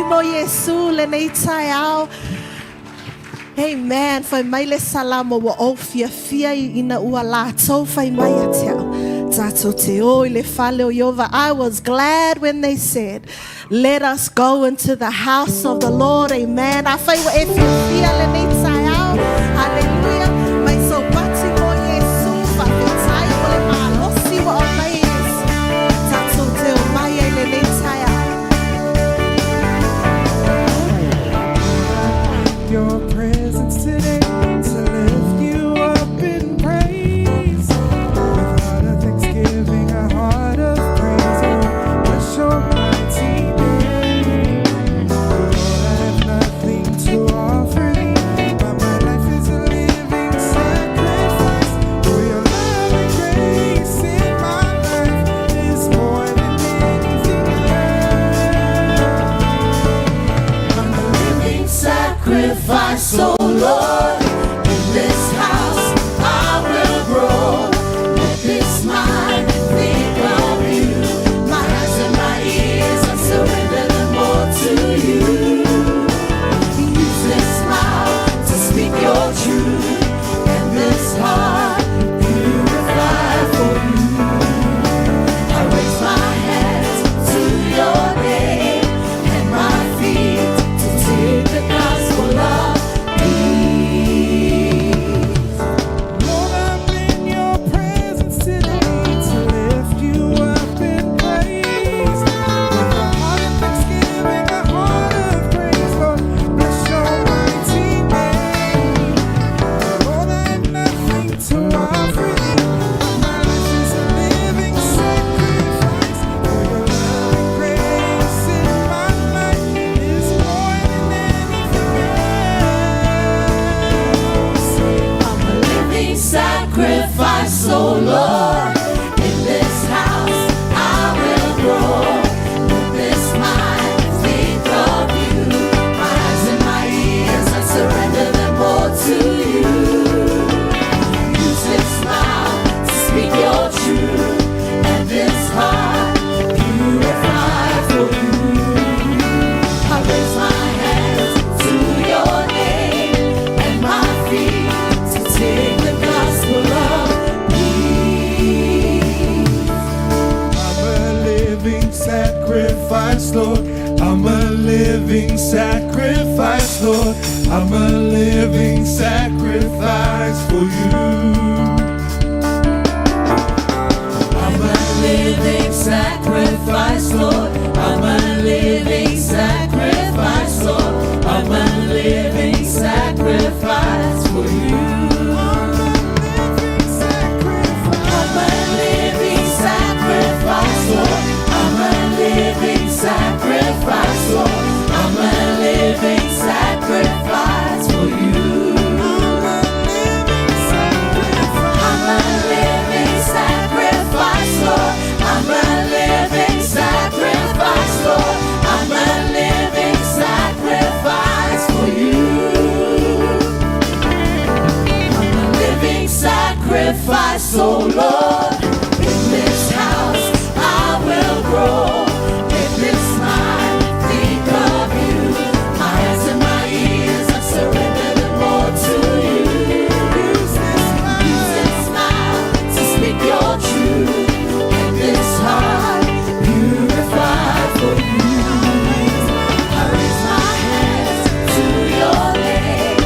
mo Yesu le nei tai au. Amen. Fai mai le salamo wa o fia ina ua la tau fai mai a te au. Tato te oi le fale o Yehova. I was glad when they said, let us go into the house of the Lord. Amen. A fai wa e fia le nei tai au. Hallelujah. Mai so bati mo Yesu. Fa fia tai o le malosi wa o mai Yesu. Tato te o mai e le nei tai au. Your presence today to lift you up in praise. With heart of thanksgiving, a heart of praise. Oh, bless your mighty name. Lord, I have nothing to offer thee, but my life is a living sacrifice. For your love and grace in my life is more than anything else. I'm a living sacrifice, oh Lord. In this house I will grow. Let this mind think of you. My eyes and my ears, I surrender them all to you. Use this mouth to speak your truth, and this heart purify for you. I raise my hands to your name and my feet to take the gospel of peace. Lord, I'm in your presence today to lift you up in praise. With a heart of thanksgiving, a heart of praise. Lord, bless your mighty name. Lord, I have nothing to offer thee. My life is a living sacrifice. For your love and grace in my life is more than anything else. I'm a living sacrifice, oh Lord. In this house I will grow. With this mind think of you. My eyes and my ears, I surrender them all to you. Use this mouth to speak your truth, and this heart purify for you. I raise my hands to your name and my feet to take the gospel of peace. I'm a living sacrifice, Lord. I'm a living sacrifice, Lord. I'm a living sacrifice for you. I'm a living sacrifice, Lord. I'm a living sacrifice, Lord. I'm a living sacrifice for you. I'm a living sacrifice, Lord. I'm a living sacrifice, Lord. I'm a living sacrifice for you. I'm a living sacrifice, Lord. I'm a living sacrifice, Lord. I'm a living sacrifice for you. I'm a living sacrifice, oh Lord. In this house I will grow. Let this mind think of you. My eyes and my ears, I surrender them all to you. Use this mouth to speak your truth, and this heart purify for you. I raise my hands to your name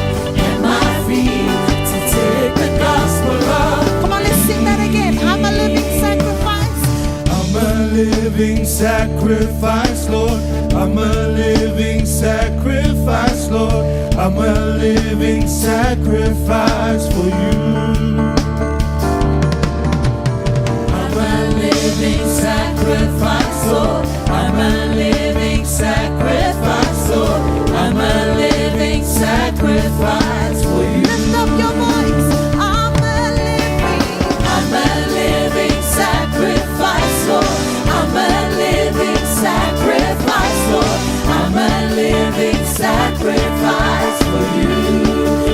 and my feet to take the gospel of. Come on, let's sing that again. I'm a living sacrifice. I'm a living sacrifice, Lord. I'm a living sacrifice, Lord. I'm a living sacrifice for you. I'm a living sacrifice, Lord. I'm a living sacrifice, Lord. I'm a living sacrifice for you. Lift up your voice. I'm a living sacrifice, Lord. I'm a living sacrifice, Lord. I'm a living sacrifice for you.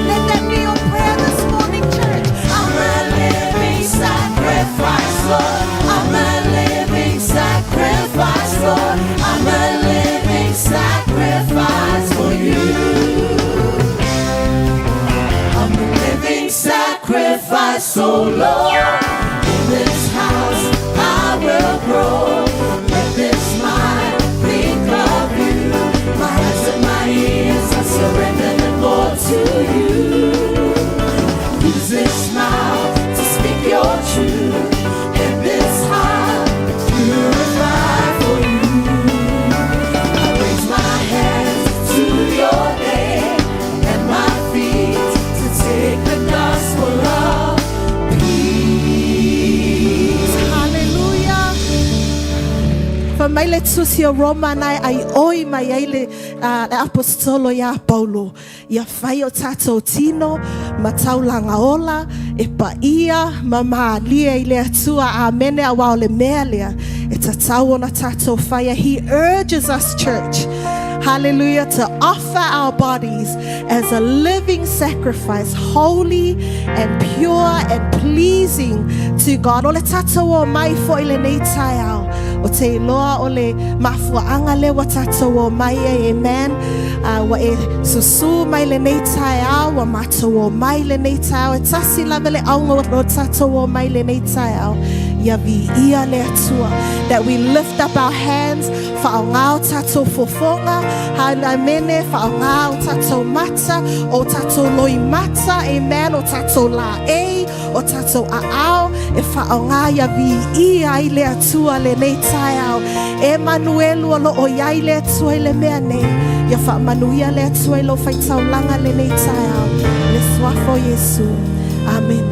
Let that be your prayer this morning, church. I'm a living sacrifice, Lord. I'm a living sacrifice, Lord. I'm a living sacrifice. oh Lord. In this house I will grow. Let this mind think of you. My eyes and my ears, I surrender them, Lord, to you. Use this mouth to speak your truth. And this heart purify for you. I raise my hands to your name and my feet to take the gospel of peace. Hallelujah. For my let's see Roma I oi my apostolo ya Paulo ya faio tato tino mataulanga ola e paia mama lia ile atua amene awale melia e tatau na tato fire. He urges us, church, hallelujah, to offer our bodies as a living sacrifice, holy and pure and pleasing to God. Ole tato o mai fo ile nei taiao o te loa ole mafua angale wa tato o mai, amen. Wa e susu mai le nei taiao wa mato o mai le nei taiao e tasi lavele aunga o tato o mai le nei taiao ya vi ia le atua, that we lift up our hands fa ngao tato fofonga hana mene fa ngao tato mata o tato loi mata, amen, o tato la e o tato ao e fa ngao ya vi ia ile atua le nei taiao Emmanuel o lo o ya ile atua le meane ya fa manuia le atua lo fa taulanga le nei taiao le swafo Yesu, amen.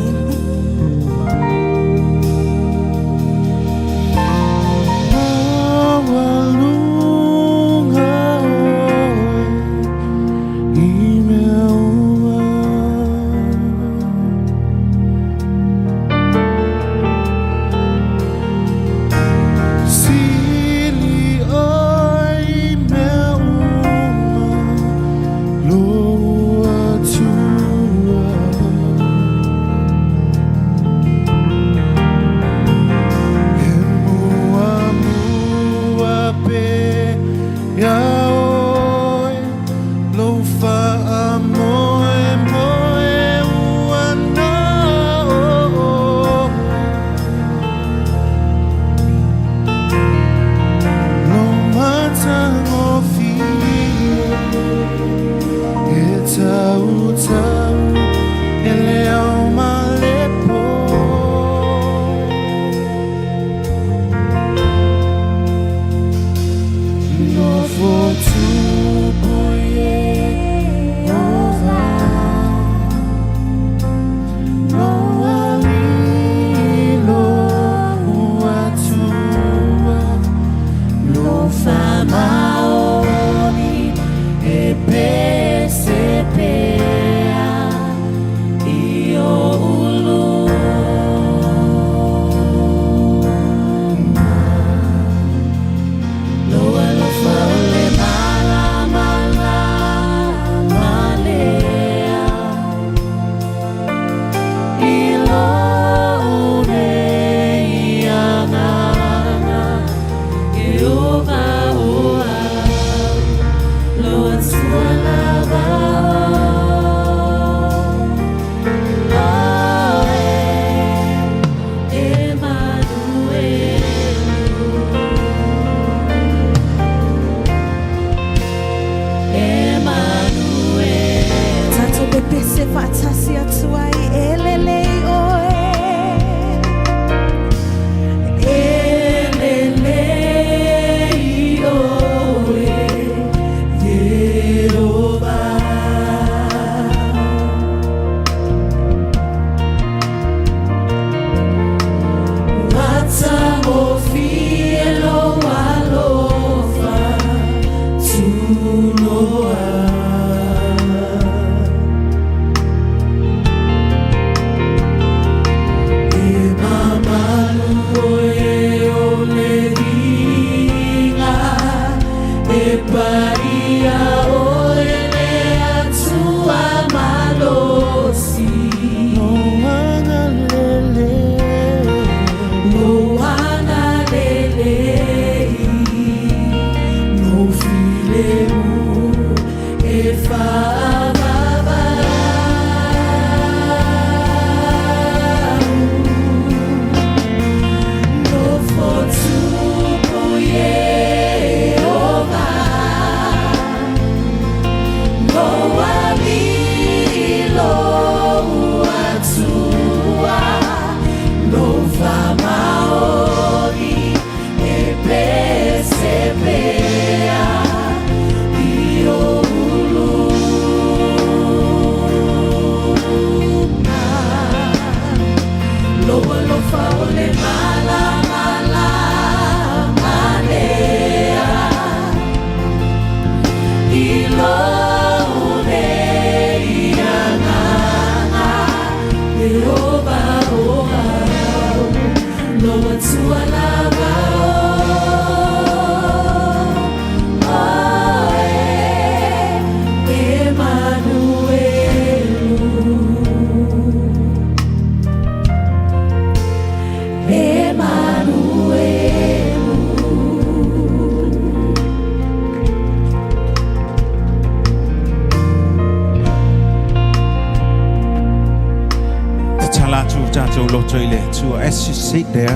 tatou loto I le tua. As you sit there,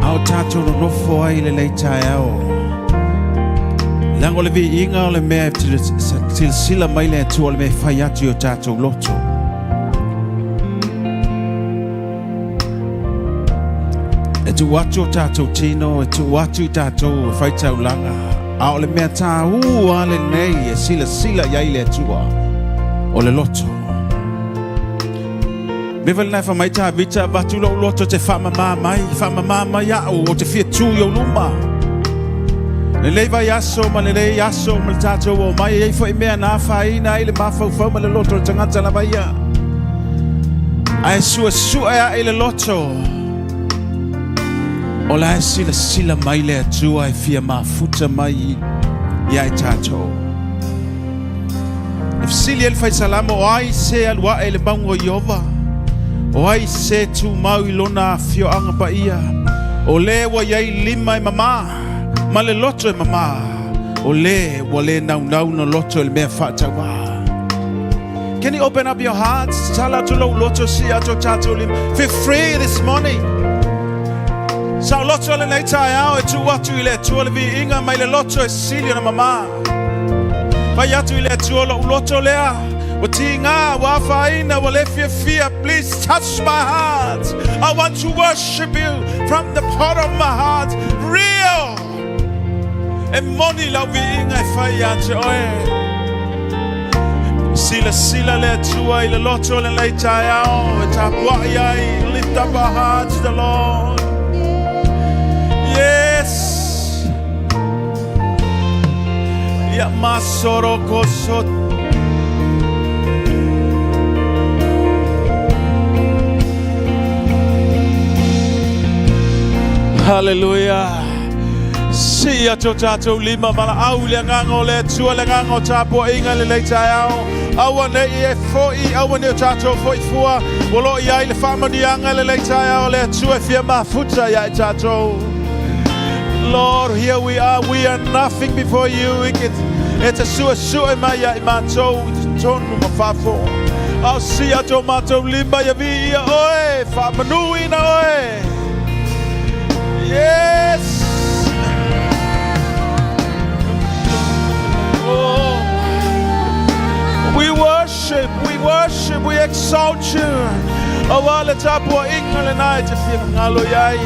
au tatou no nofo ai le leitai au. Lango le vi inga o le mea til sila mai le tua le me whai atu o tatou loto. E tu watu o tatou tino, e tu watu tatou whai tau langa. Au le mea tā ua le nei e sila iai le tua o le loto. Bevel nai wha mai tā vita watu lo loto te whamama mai au o te fia tū i o luma. Le lei vai aso ma le lei aso ma le tātou o mai ei fo I mea nā whaina I le mawhau ma le loto tangata la vaia. Ai sua ea I le loto. O la sila mai le atua I fia mafuta mai I ai tātou. E fsili el fai salamo o ai se alua e le maungo Iova. O ai se tu mau I lona fio anga pa ia. O le wa iai lima I mama. Ma le loto e mama. O le wa le nau no loto e le mea whatawa. Can you open up your hearts? Tala tu lo loto si ato tātou lim. Feel free this morning. Sa loto le nei tai au e tu watu I le tua le vi inga mai le loto e silio na mama. Vai atu I le tua lo loto lea. Wa ti ngā wa whaina wa le fia. Please touch my heart. I want to worship you from the pot of my heart. Real. E moni lau vi inga e whai atu oe. Sila le tua I le loto le nei tai au. E ta puai ai. Lift up our hearts to the Lord. Yes. Ya masoro kosot. Hallelujah. Si ato tatou lima mala au le ngango le tua le ngango tapo inga le leitai au. Awa ne e foi awa ne tatou foi fua. Wolo ia le famani anga le leitai au le tua fia mafuta ya tatou. Lord, here we are nothing before you. It's a sua maya imato, tonu mafafo. I'll see a tomato limba ya via oe, famanuina oe. Yes. Oh. We worship, we exalt you. Awala tapo ingale na te fia ngalo yai.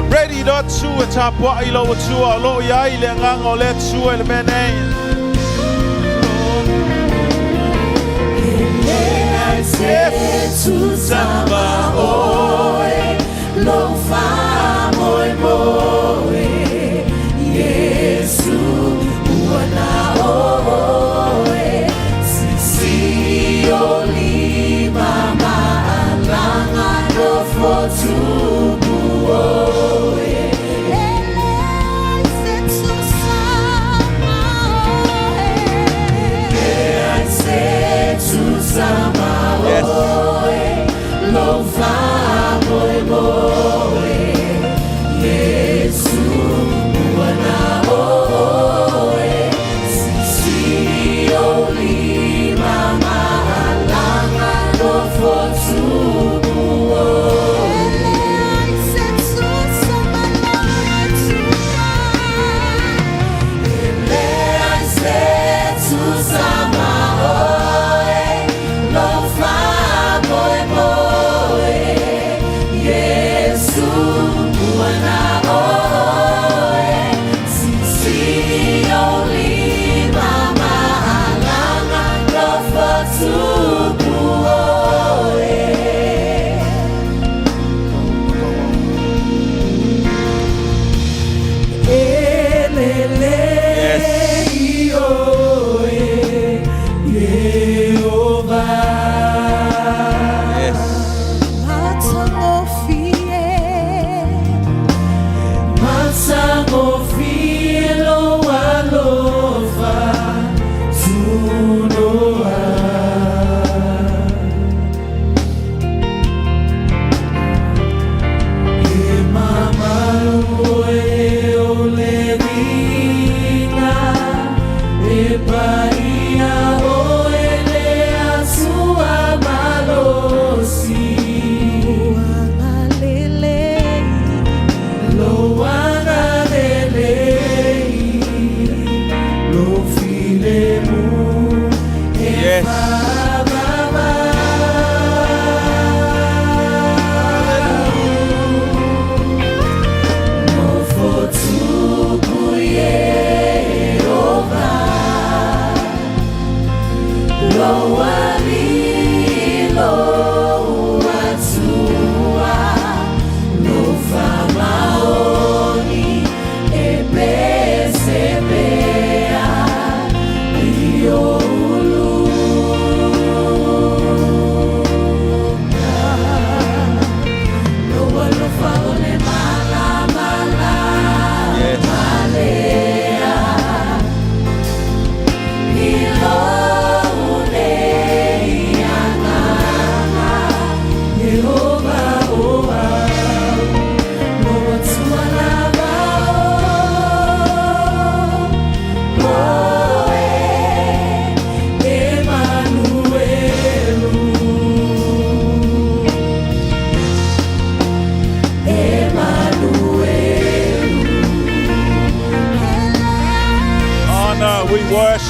Ready not to a tap what I love to a low yai le ngango le tu el mene. Tu samba oi lo fa moi Yesu wana oi si oli mama alanga no fotu oi tu samba oi lo fa moi Yesu wana oi si oli mama alanga no fotu tu samba oi lo fa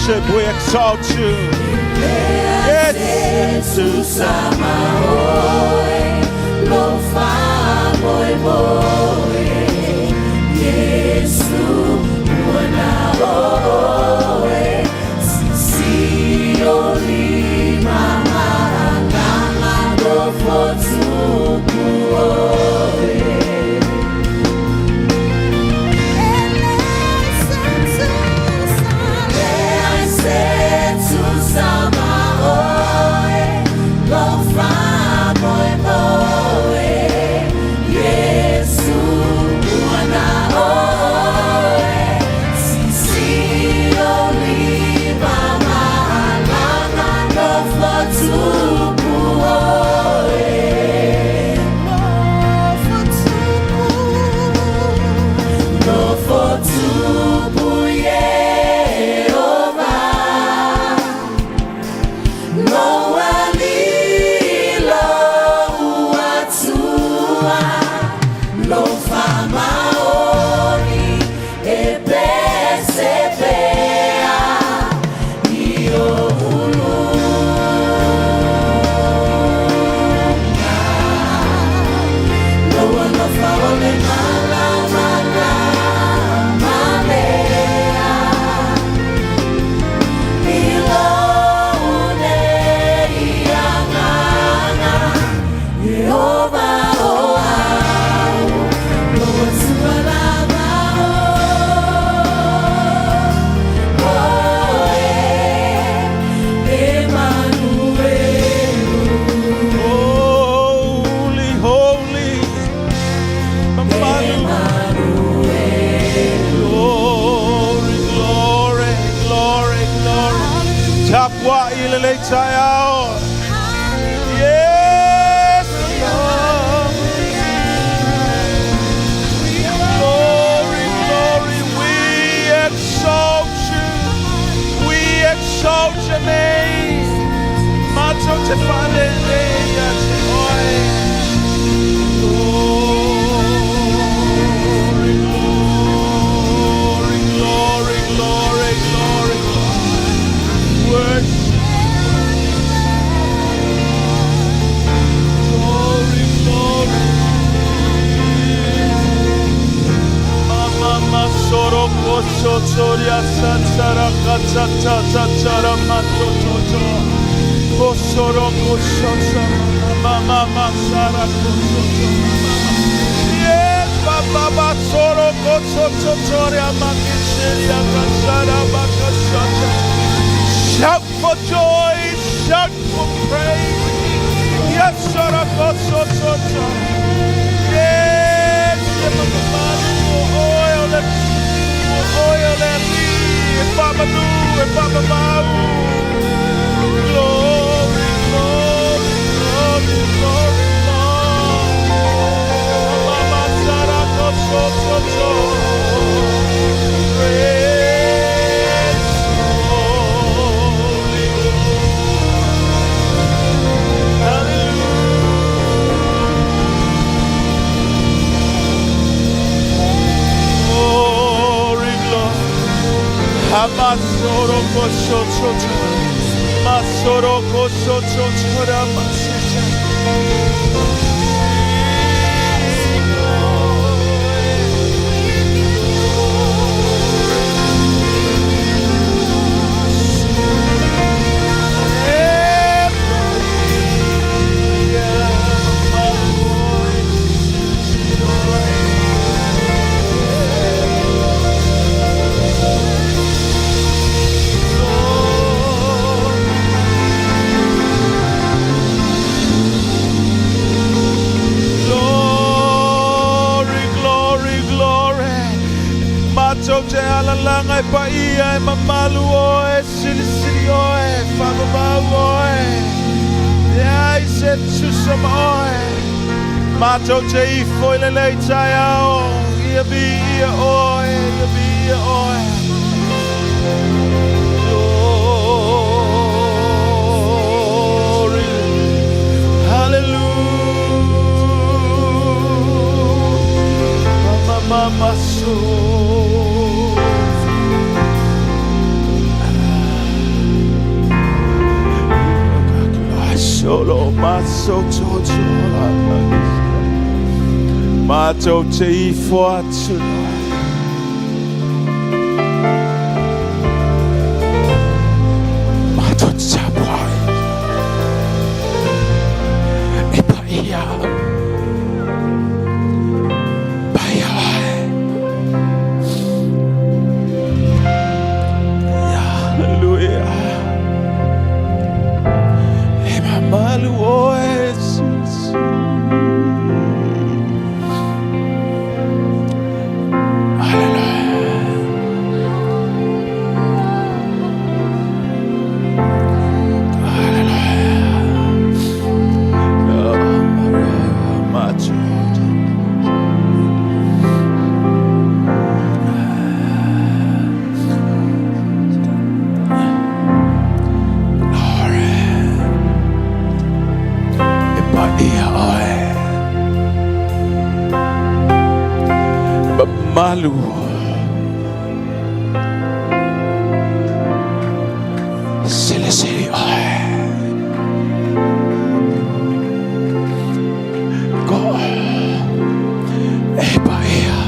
worship, we exalt you. Yes. Susama oe, lo fa boy boy, Yesu wana oe, si oli mama ngama go for tuku oe. Susama oe, lo fa boy boy, Yesu wana oe, sisi oli mama alanga no fotuku oe, no fotuku Yehova. Tapwa ilele tayao. Yes, Lord. Glory, glory, we exalt you. We exalt your name. Mato te fale ya te oi. Glory, glory, glory, glory, glory. Worship. Glory, glory. Mama soro koso toria satsara katsata satsara matoto. Kosoro koso mama sara koso. Yes, baba soro koso toria makisheria katsara bakasata. Shout for joy, shout for praise. Yes, Sarakosoto. Yes, oil and me, Papa do, Papa Mau. Glory, glory, glory, glory, Lord. Mama Sarakosoto. Praise, holy Lord. Hallelujah. Glory, glory. Hamasoro koshoto. Masoro koshoto ramasita. Te alalanga pa ia e mamalu oe silisili oe whakabau oe Ia I se susama oe Mato te ifo i le leitai ao Ia bi ia oe Ia bi ia oe Glory Hallelujah Mama so Mātou te I whātu Mātou te tapai E paia Paia Hallelujah E mamalu o Jesus malu sili go paia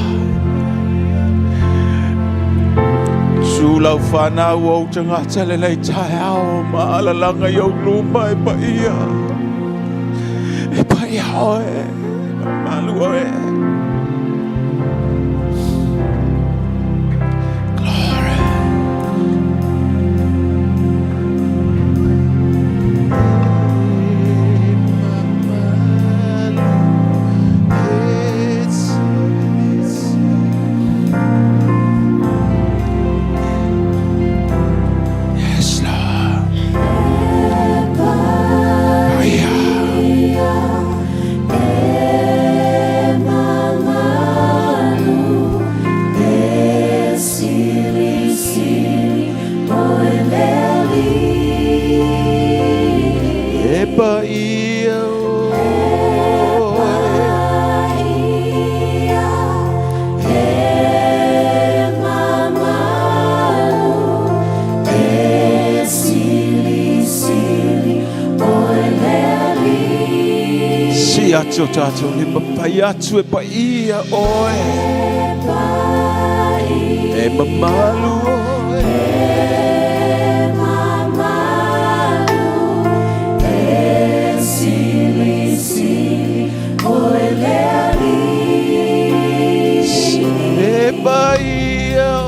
sulau whana o tanga tele lei tai ao maalalanga i au luma paia oe malu oe Atu tato le papai atu e paia oe e mamalu oe sili oe le ali e paia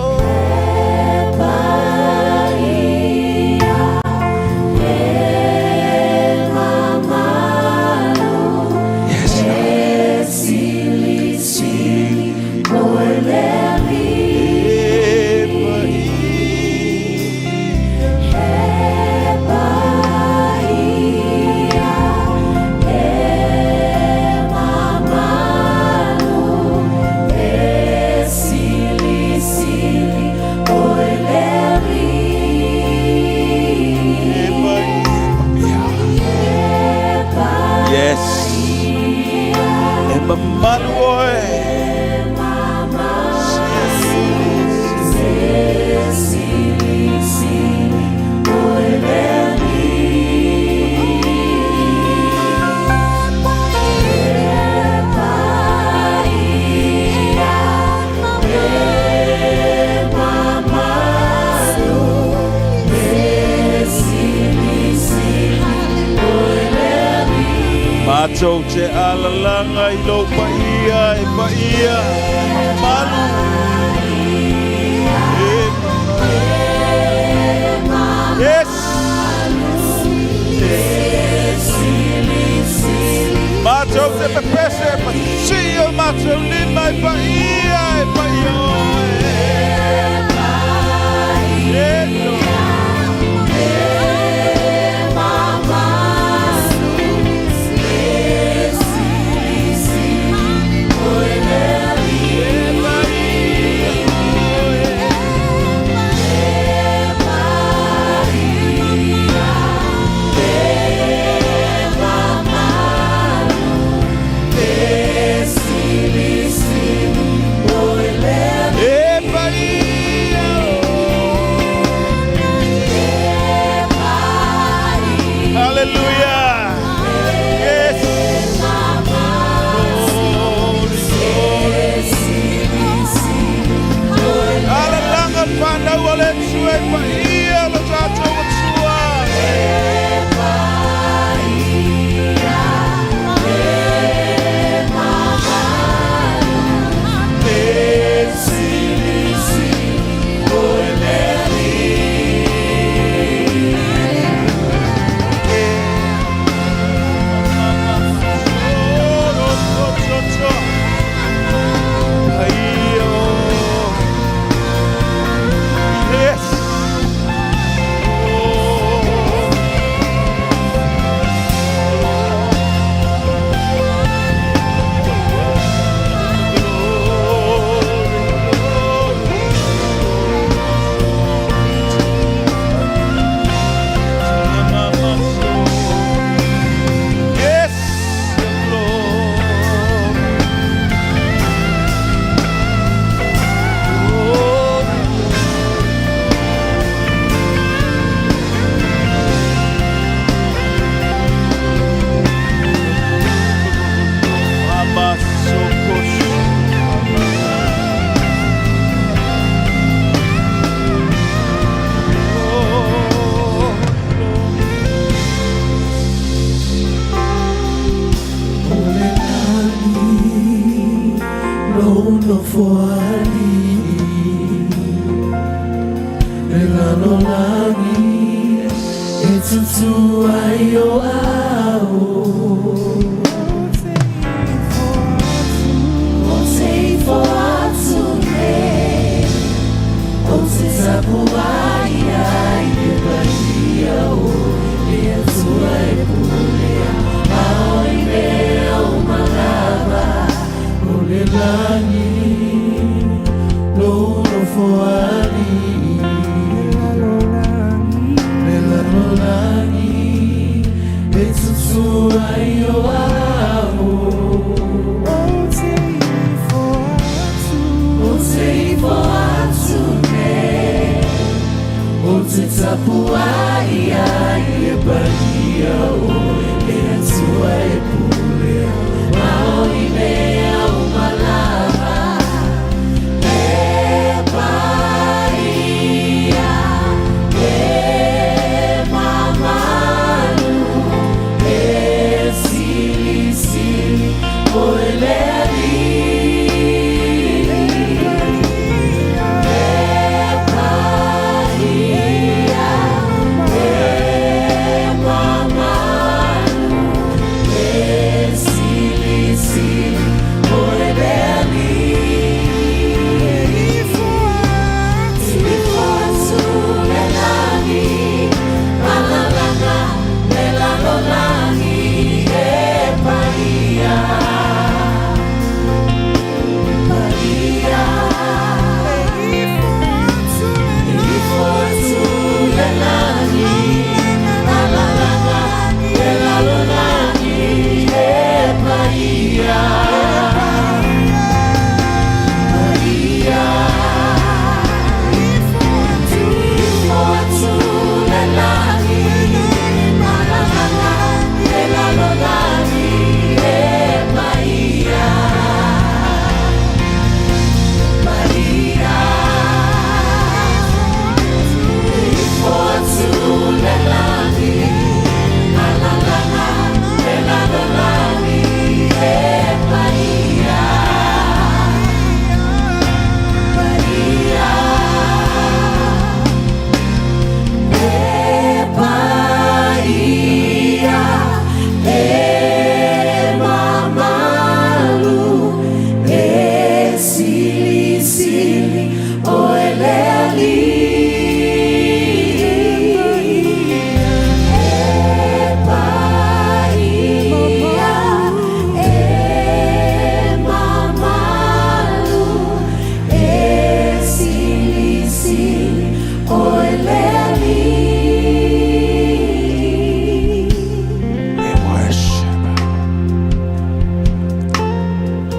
Mātou te alalanga I lo paia e paia malu Yes Mātou te pepese pasia Mātou lima e paia sili, oe le foani Elano langi Etutu ayo ao Otei for atune Otei sapuaya Ibadia o Etua epulea Aoine o malaba Olelani Lono foani Melalolani Etutu ayo ao Otei for atune Otei sapuaya Ibadia o Etua epulea Aoine o malaba Epaia Emamalu Esilisili Oeleli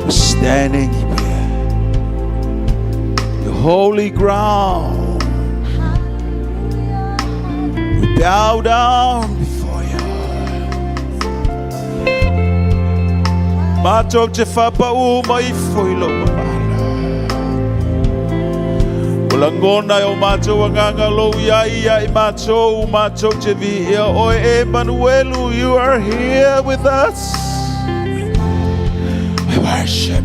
Standing here, your holy ground, we bow down before you. Mato te whapau mai whoilo mamala. Ulangona o mato wanganga lo ia I mato te vi ia o Emmanuelu, you are here with us. We worship.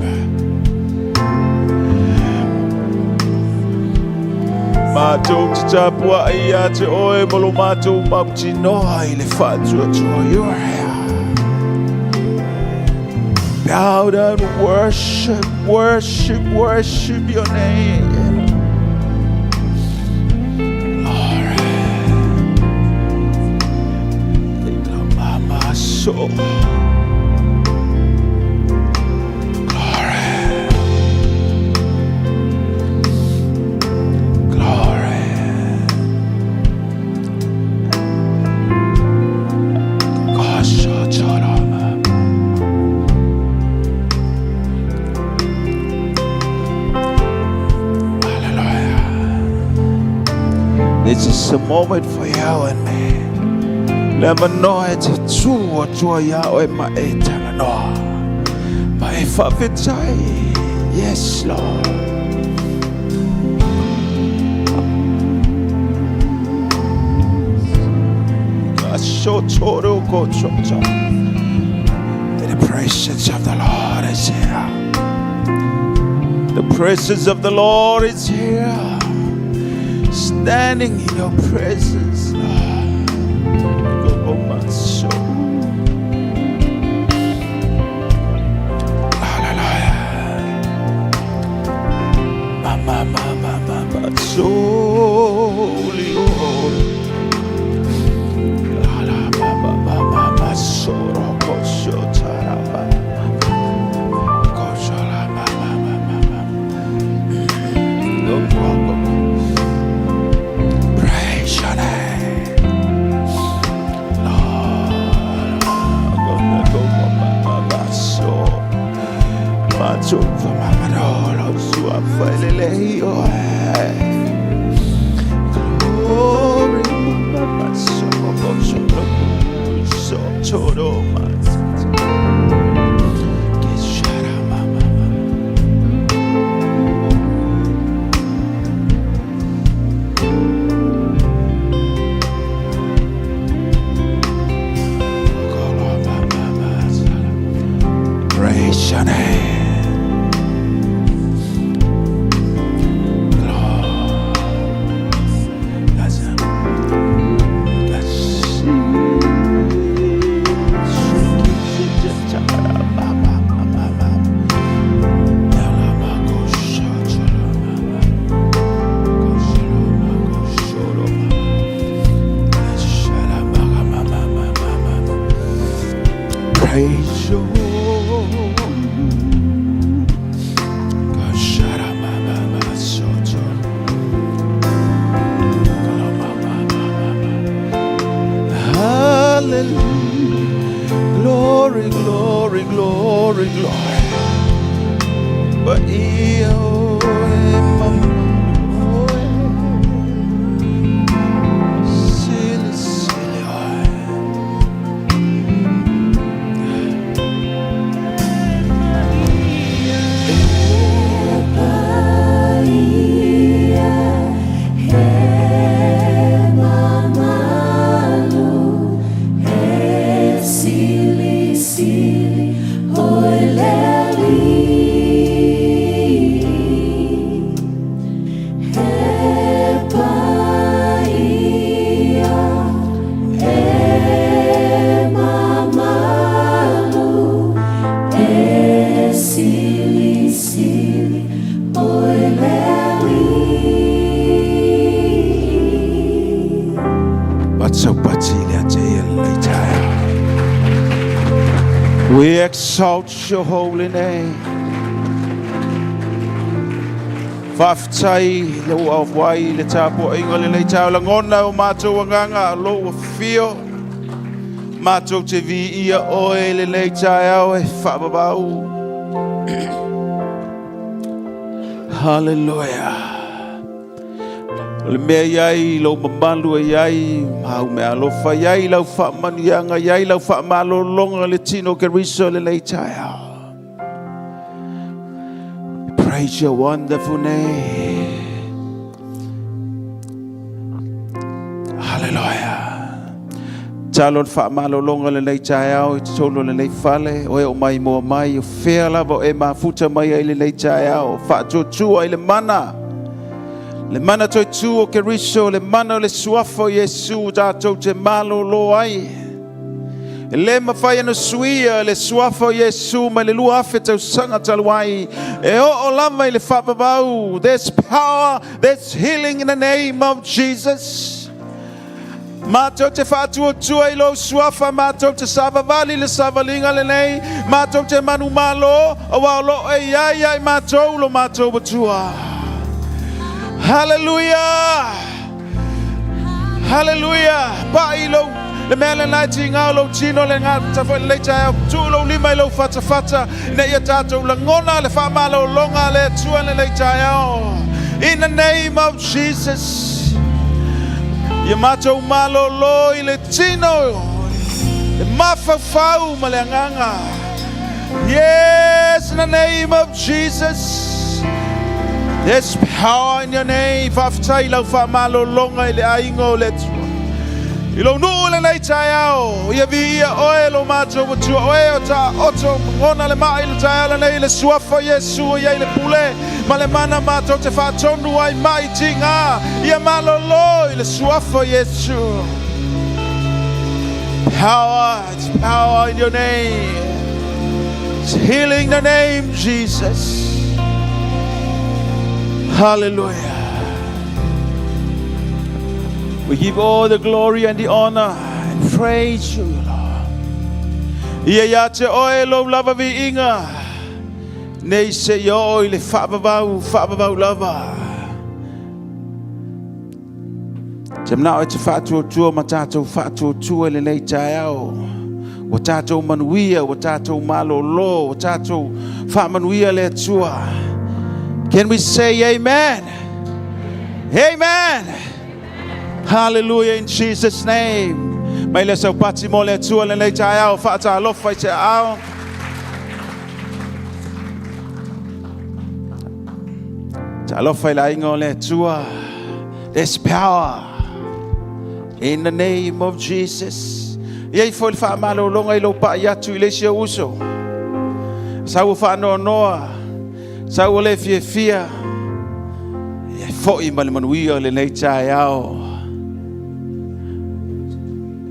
Mato te tapua ia te oe molo mato mauti noa I le whatua tua. You are here. Bow down, worship your name. Glory. Mama soul. This is a moment for you and me. Never know it's true or true Yahweh my eternal. My favorite. Yes, Lord. The presence of the Lord is here. The presence of the Lord is here. Standing in your presence, Lord. Oh, my soul. Hallelujah. My soul, Lord. My soul, praise your name, Lord. My soul, my soul, my soul, glory, my soul, total, my praise your name. Praise your hallelujah, glory, glory, glory, glory. But silly, silly, we exalt your holy name. Whaftai le ua wai le tāpua inga le tau la ngona o mātou anganga lo fio. Mātou te vi ia oe le tai au e whababau. Hallelujah. Le mea iai lo mamalu e iai hau mea alofa iai lau whaamanianga iai lau whaamalo longa le tino keriso le tai au. Praise your wonderful name. Hallelujah. Talon whaamalo longa le tai au I tolo le whale o e o mai moa mai o whea lava e mafuta mai ai le tai au whaatotua I le mana. Le mana toi tu o keriso, le mana o le suafo Yesu tātou te malo lo ai. E le mawhai anu suia, le suafo Yesu, mai le lua afe tau sanga talu ai. E o lama I le whapabau. There's power, there's healing in the name of Jesus. Mātou te whātua tua I lo suafa, mātou te savavali le savalinga le nei, mātou te manu malo, awa lo e iai ai mātou lo mātou batua. Hallelujah. Hallelujah. Pailo le mele nai ngā lo tino le ngā tawhai le tai tu lo lima lo fata fata ne ia tātou la ngona le whamalo longa le tua le tai au. In the name of Jesus. Ia mātou malo lo I le tino le mawhawhau ma le nganga. Yes, in the name of Jesus. There's power in your name. Whaftai lau whamalo longa I le aingo le tua. Ilo nule nei taiao. Ia vi ia oe lo mato watua oe o ta oto ngona le mai le taiala nei le suafa Yesu ia le pule. Ma le mana mato te whaatonu ai mai tinga. Ia malolo le suafa Yesu. Power, it's power in your name. It's healing in the name Jesus. Hallelujah. We give all the glory and the honor and praise you, Lord. Ia ia te oe lo lava vi inga. Nei se yo le whaabavau lava. Te mnao e te whaatua tua ma tātou whaatua tua le nei tae au. Wa tātou manuia, wa tātou malolo, wa tātou whaamanuia le atua. Can we say amen? Amen. Hallelujah in Jesus' name. Mai le sau pati mo le atua le nei tae au, whaata alofa I te au. Te alofa I la ingo le atua. There's power in the name of Jesus. Iei foi le whaamalolonga I lo pa I atu I le sia uso. Sau whaanoa noa. Sau le fia. Iei foi ma le manuia le nei tae au.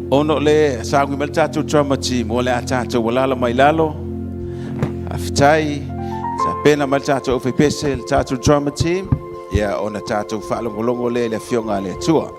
Ono le sangu mel tātou trauma team o le a tātou walala mai lalo. Afitai, sa pena mal tātou o whepese le tātou trauma team. Ia ona tātou whaalongolongo le fionga le tua.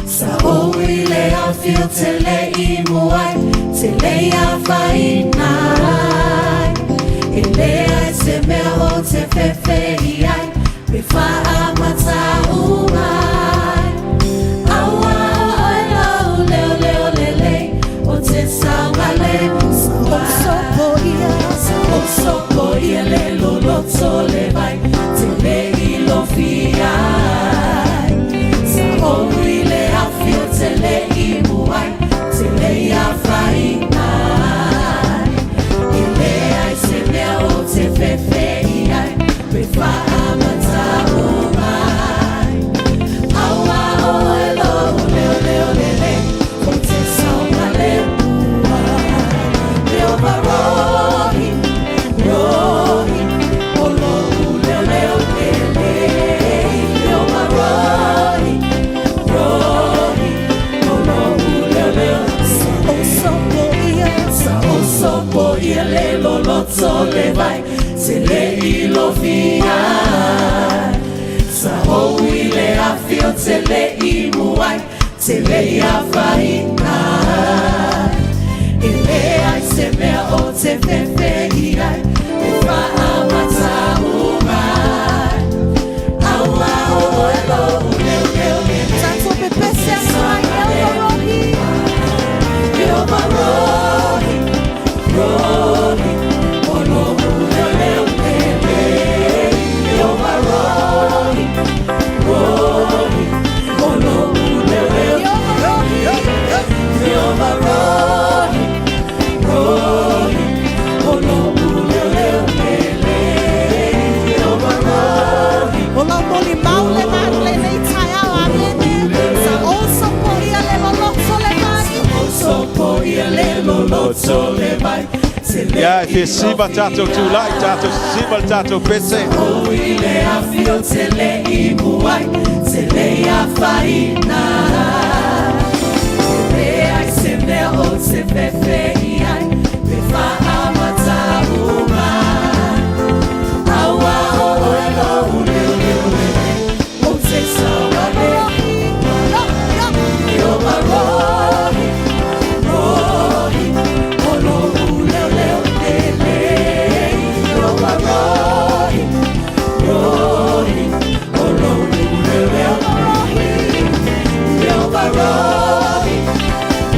Sa oile a fio tele I muai, tele a fainai. Ele ai se mea o te fefe iai, me fa amata umai. Awa o leo lele, o te sangale musua. O sopo ia le loloto le vai, tele I lo fiai. Oile a fio tele I muai, tele a fainai. Ile ai se mea o te fefe iai, me fa amata umai. Awa o leo lele, o te saunga le muai. Leo rohi, o lo leo lele. Leo rohi. Sopo ia le loloto le vai, se le I lo fia. Sa oi le a fio te le I muai, te le a faina. E le ai se mea o te fefe iai, e fa amata umai. Aua o leo le. Tato pepese sai el rohi. Io rohi. Rohi, oh no, leo lele. Io rohi, oh no, leo. Io rohi, oh no, leo lele. Io rohi. Ola moli maule maule nei tai au amene. Sa oso po ia le loloto le mai. Sopo ia le loloto le vai. Yeah, if you see my tattoo too like tattoo, see my tattoo pese. Oile a fio tele I muai, tele a faina. Ele ai se mea o te fefe iai, me fa amata umai. Aua o leo, o te sawa le. Io rohi, o no leo lele. Io rohi, o no leo.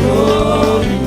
Io rohi,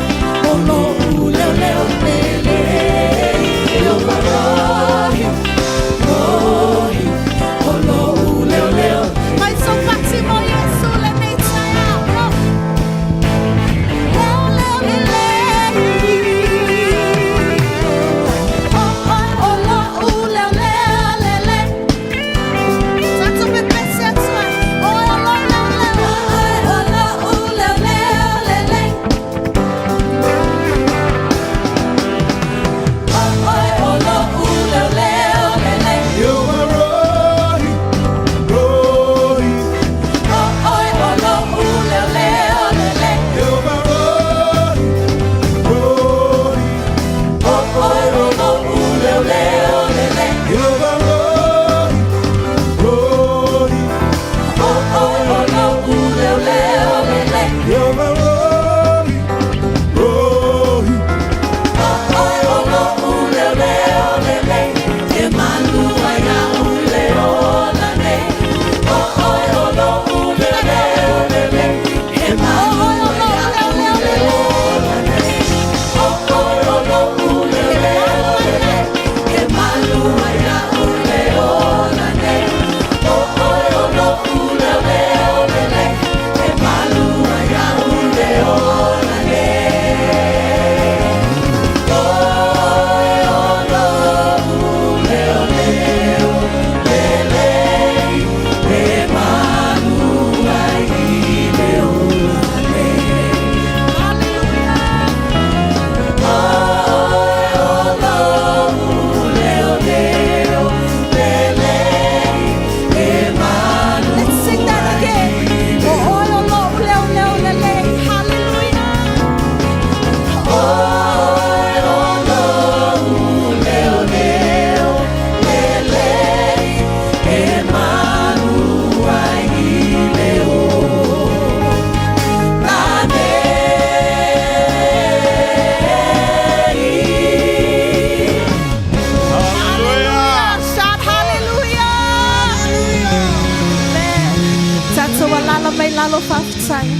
time.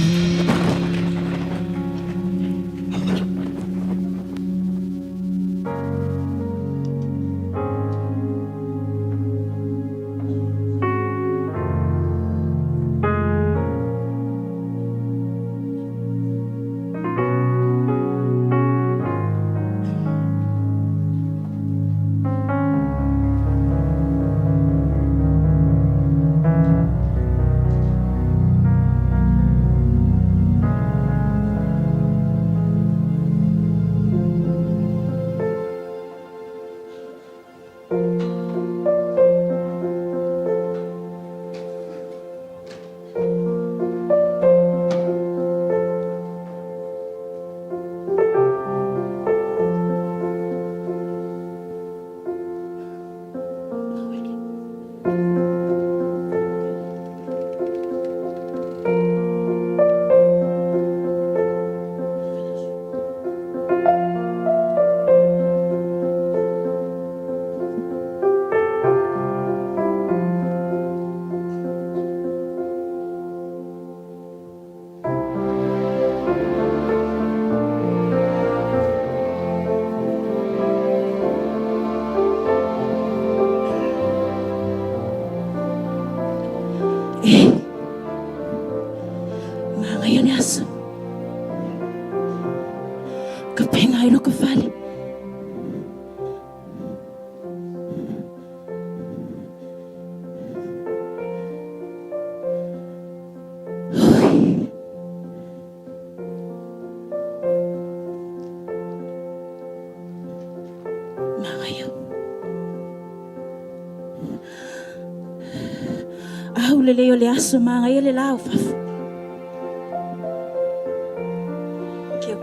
Ngayon yaso. Kapengay lo kafali. Leleo le aso mga ngayon lelao faf.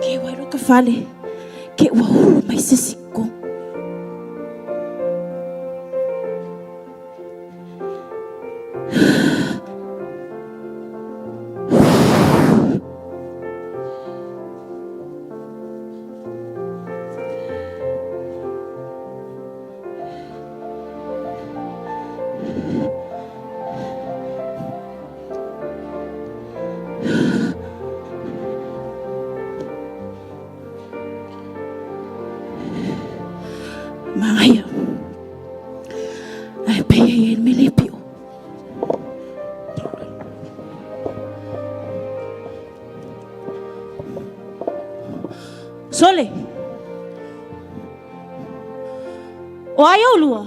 Kaya walo ka fale. Kaya walo may sisiko. Mga ay payayin milipyo. Sole. O ayaw lua.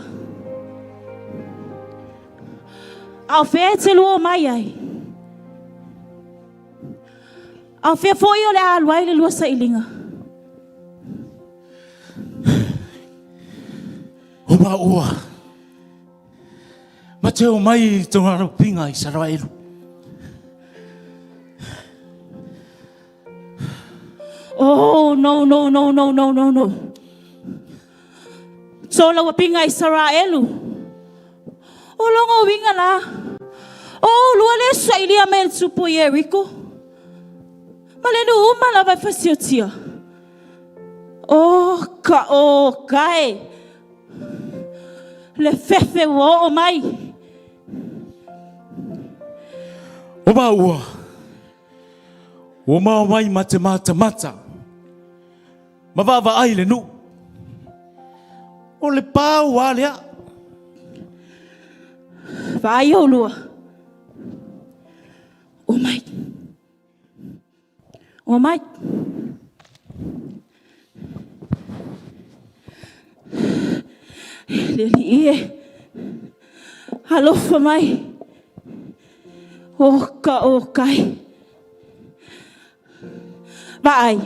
Au fete lua mai ai. Au fe foi o le alwai le lua sa ilinga. Oba ua. Mateo mai tonga pinga I Saraelu. Oh no. So la wapinga Israelu. O longo winga la. Oh luale sa ilia mel supo Jericho. Malenu umala vai fasiotia. Oh kai. Le fefe wo o mai. Oba ua. O mai mate. Mavava ai le nu. O le pau alea. Vai o lua. O mai. Lili halofa mai. O kai. Vai.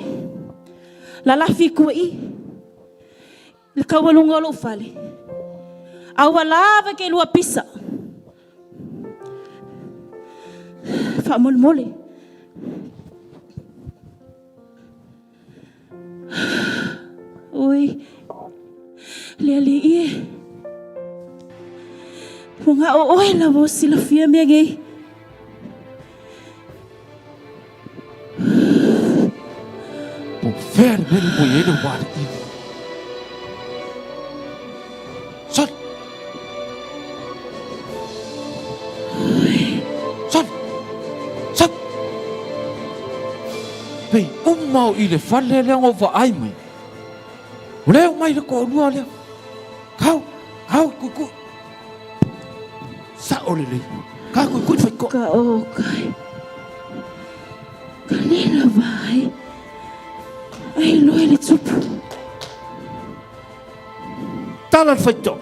La fikui. Le kawalunga lo fale. Awalava ke lua pisa. Famol-mole. Ui. Lili Punga oi la voz sila fia me gay. Fer beri boyedo war I. Son. mau i le fale le ngo va ai mai. Leo mai le ko lua le. Kau ku. Sa ole le. Ka ku fai ko. Ka o kai. Ka nila vai. Ai loe le tupu. Talan fai to.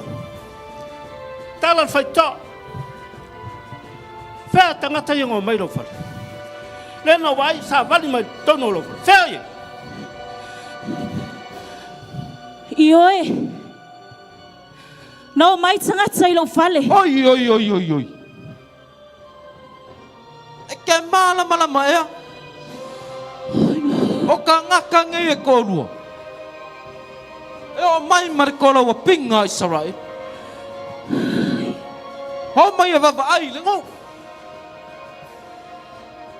Fea tangata i ngō mai lo whare. Lena wai sa wali mai tono lo whare. Fea i. Ioe. No mai tangata i lo whale. Oi. E ke mala mai. O ka ngaka ngai e ko lua. E o mai marikola wa pinga i sarai. Ho mai e vava ai le ngau.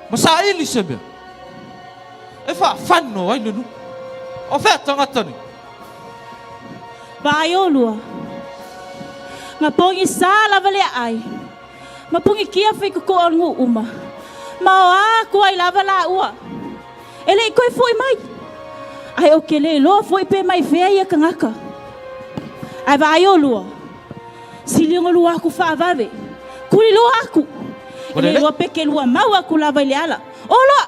Masa ili sebe. E fa fanno ai le nu. O fe tangata ni. Vai o lua. Nga pongi sala vale ai. Ma pongi kia fai ko o ngu uma. Ma o a ko ai lava la ua. Ele koi foi mai. Ai o ke le lo foi pe mai fea ia kangaka. Ai vai o lua. Silingo lua ku fa vave. Kuli lua aku. Ele lua pe ke lua mau aku lava ile ala. O loa.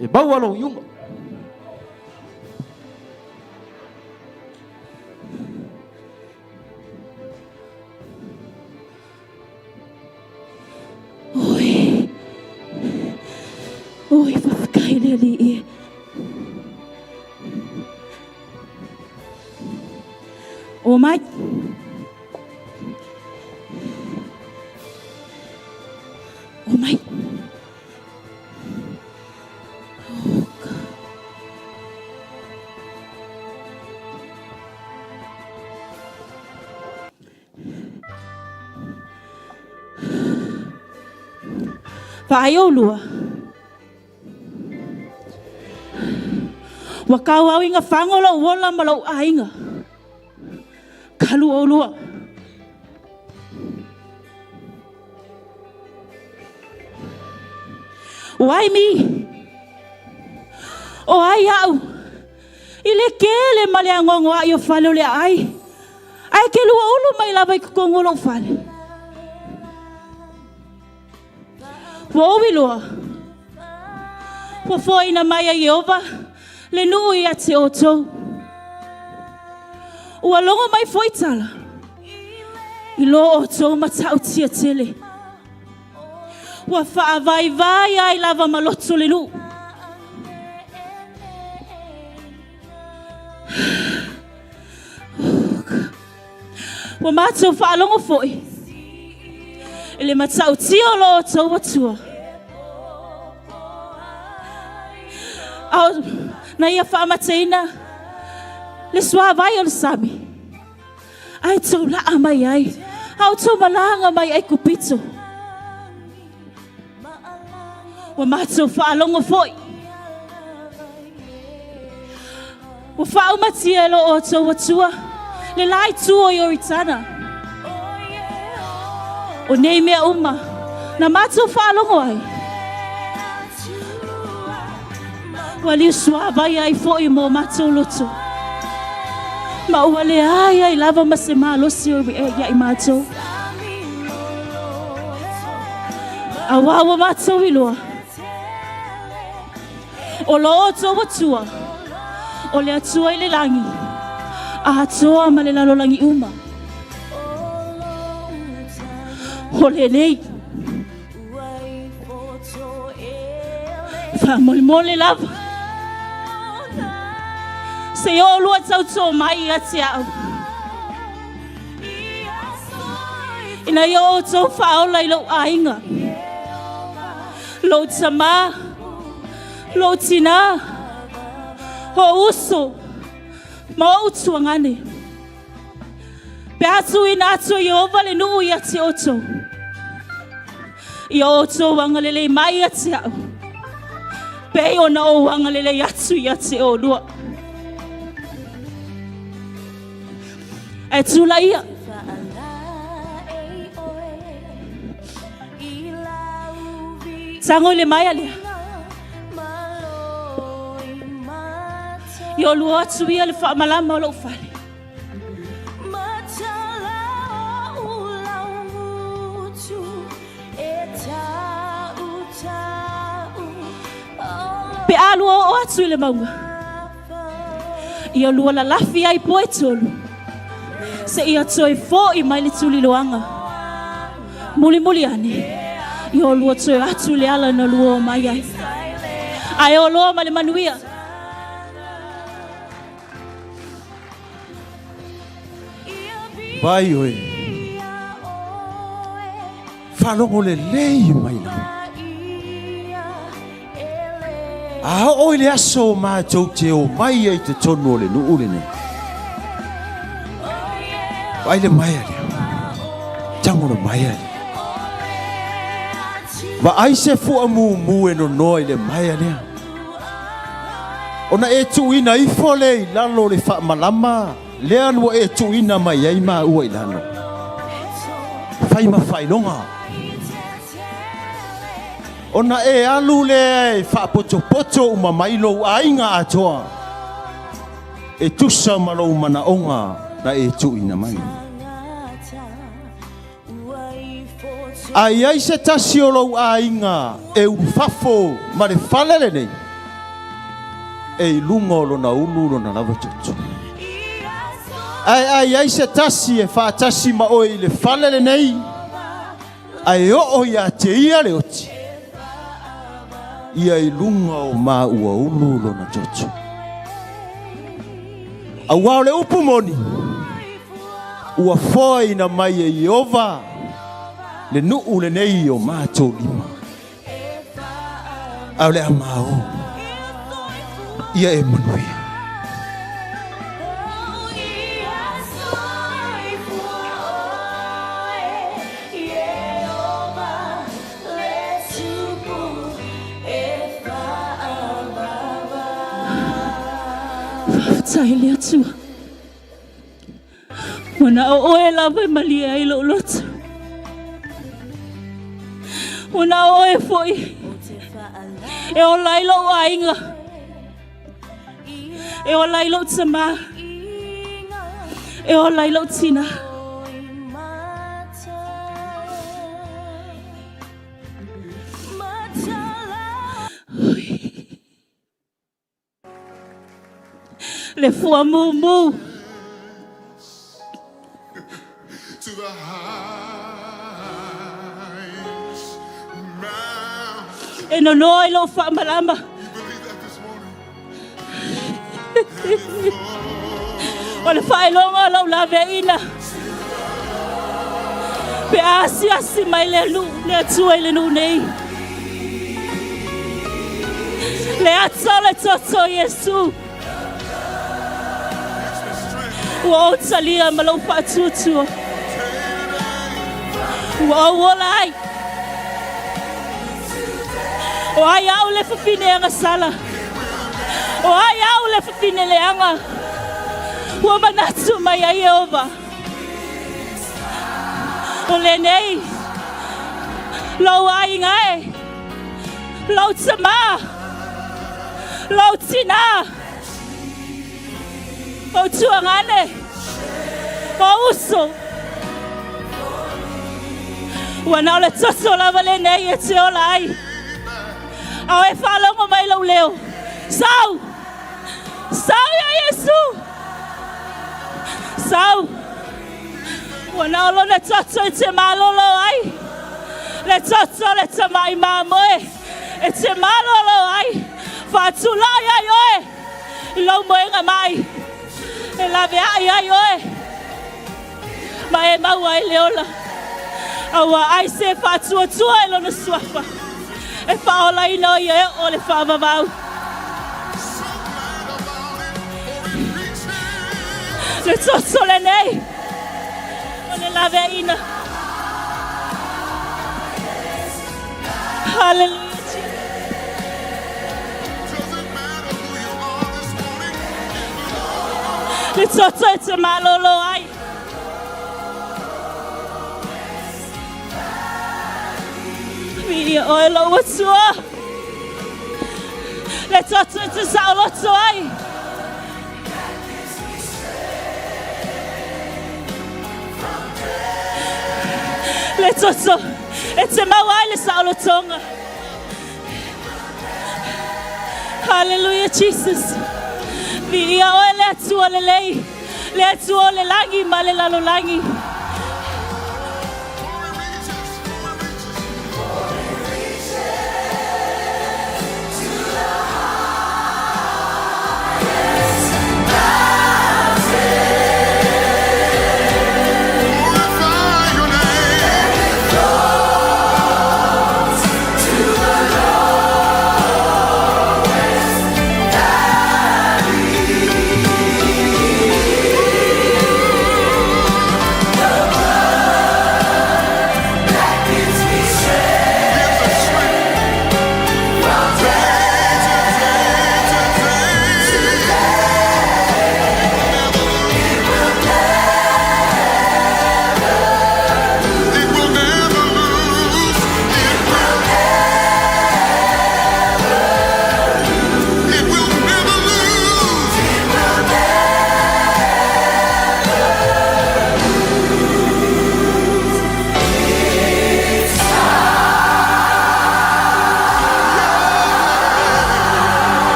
E bau alo yunga. Oi, vai ficar ele ali. O mai. Vai o lua. Wa kau au inga whangolo wola malau ainga. Kalu o lua. Wai mi. O ai au. Ile kele male angongo ai o whale o le ai. Ai ke lua ulu mai lava i kukongolo whale. Wowi lua. Wa foi na mai a Yehova. Le nui a te oto. Ua longo mai foi tala. I lo oto matau tia tele. Ua faa vai ai lava maloto le nu. Ua matau faa longo foi. Ele matau tia lo oto watua. Na ia whaamateina le swa vai o le sami. Ai tau laa mai ai. Au tau malanga mai ai kupito. Wa mātou whaalongo foi. Wa whaamatia lo o tau watua. Le lai tua i oritana. O nei mea uma. Na mātou whaalongo ai. Wali swa vai ai foi mo matou loto. Ma wale ai lava masema lo si o ya i matou. Awa matou iloa. O lo to watua. O le atua i le langi. A toa ma le lalo langi uma. O le lei. Fa mole lava. Se o lua tau mai ati au. Ina yo tau whaola i lau ainga. Lo tama. Lo tina. Ho uso. Ma utu angane. Pe atu ina atu Yehova le nuu i ati oto. I oto wangalele mai ati au. Pe o na o wangalele atu i ati o lua. E tula ia. Tango le mai alia. Yo lua atu ia le whaamalama o lau whare. Pe alua o atu i le maunga. Ia lua la lafi ai poe tolu. Se ia toi fo i mai le tuli loanga. Muli muli ane. Ia lua toi atu le ala na lua o mai ai. Ai o loa ma le manuia. Vai oi. Whanongo le lei mai na. A oi le aso mātou te o mai ai te tono le nuu le nei. Vai le mai ale. Tango le mai ale. Va ai se fua mu e no noi le mai ale. Ona e tu ina i fole i lalo le wha malama. Le anu e tu ina mai ai ma ua i lano. Fai ma fai longa. Ona e alu le wha poto poto uma mailo a inga atoa. E tusa malo mana onga na e tu ina mai. Ai ai se tasi o lau a inga e ufafo ma le falele nei. E ilunga lo na ulu lo na lava tutu. Ai se tasi e wha tasi ma oi le falele nei. Ai o ia te ia le oti. Ia ilunga o ma ua ulu lo na tutu. A wao le upumoni. Ua foi na mai e Iova. Le nuu le nei o mātou lima. Au le amao. Ia e manuia. Tai le atua. Wana o oe lava e malia i lo lotu. Wana o e foi. E o lailo o ainga. E o lailo tsama. E o lailo tina. Le fua mu mu. To the highest mountain. E no noi lo fa malama. Believe that this morning. O le fai longa lo la veina. Pe asi mai le lu le tue le nu nei. Le atsala toto Yesu. Wow, salia malo patutu. Wow, walai. O ai au le fafine anga sala. O ai au le fafine le anga. Wa manatu mai ai Jehova. O le nei. Lo ai ngai. Lo tsama. Lo tina. O tuangane. O uso. Wana ole toso la vale nei e te ola ai. Au e whalongo mai lau leo. Sau. Sau ya Yesu. Sau. Wana olo le toto e te malolo ai. Le toto le te mai mamoe. E te malolo ai. Whatula ya yoe. Ilau moenga mai. E lave ai oe. Ma e mau ai leola. Awa ai se whatua tua e lona suafa. E whaola ino i e o le whamamau. Le toto le nei. O le lave ina. Hallelujah. Le toto e te malolo ai. Mi o e lo watua. Le toto e te saoloto ai. Le toto. E te mawai le saolotonga. Hallelujah, Jesus. Vi ia o le atua le lei. Le atua le langi ma le lalo langi.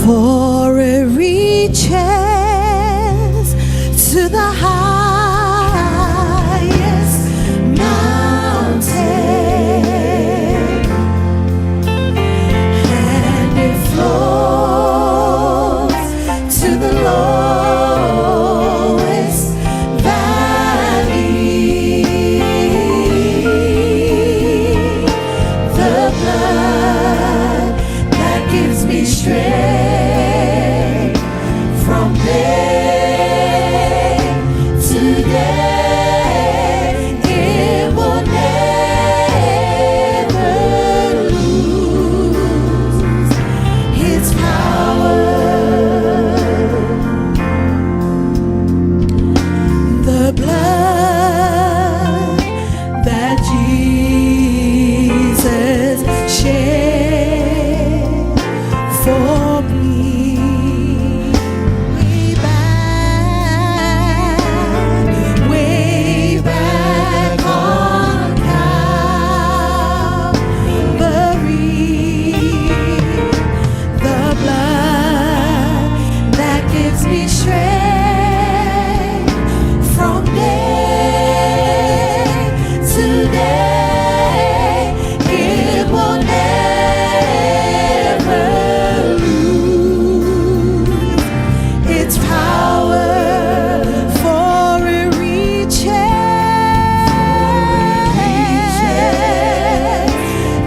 For it reaches to the highest mountain, and it flows to the lowest valley. The blood that gives me strength from day to day, it will never lose its power. The blood that Jesus shed for me way back on Calvary. The blood that gives me strength from day to day, it will never lose its power, for it reaches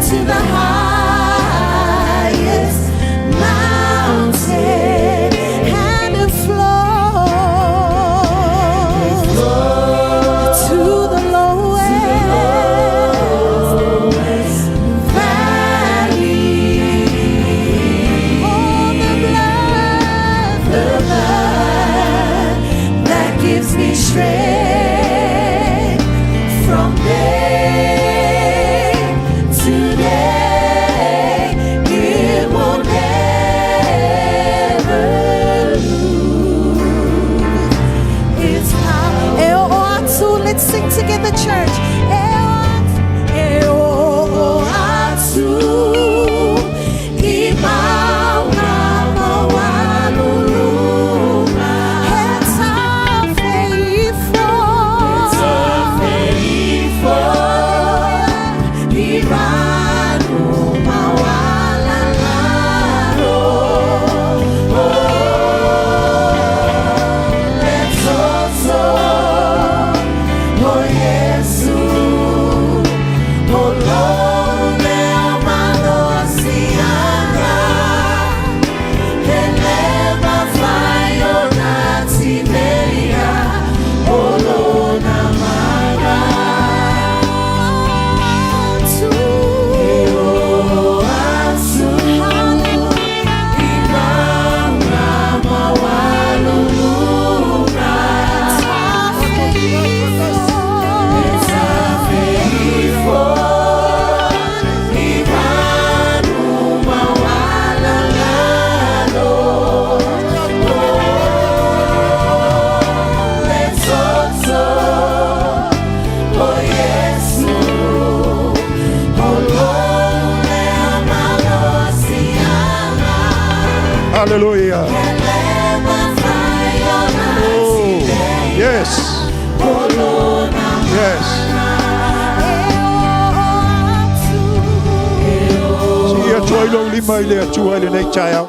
to the highest mountain, and it flows to the lowest valley. Oh, the blood that gives me strength from day to day, it will never lose its power. Let's sing together, church. Hands are faithful. Hallelujah. Oh, yes. Yes. Sia tuai lo lima ile atua ile nei tai au.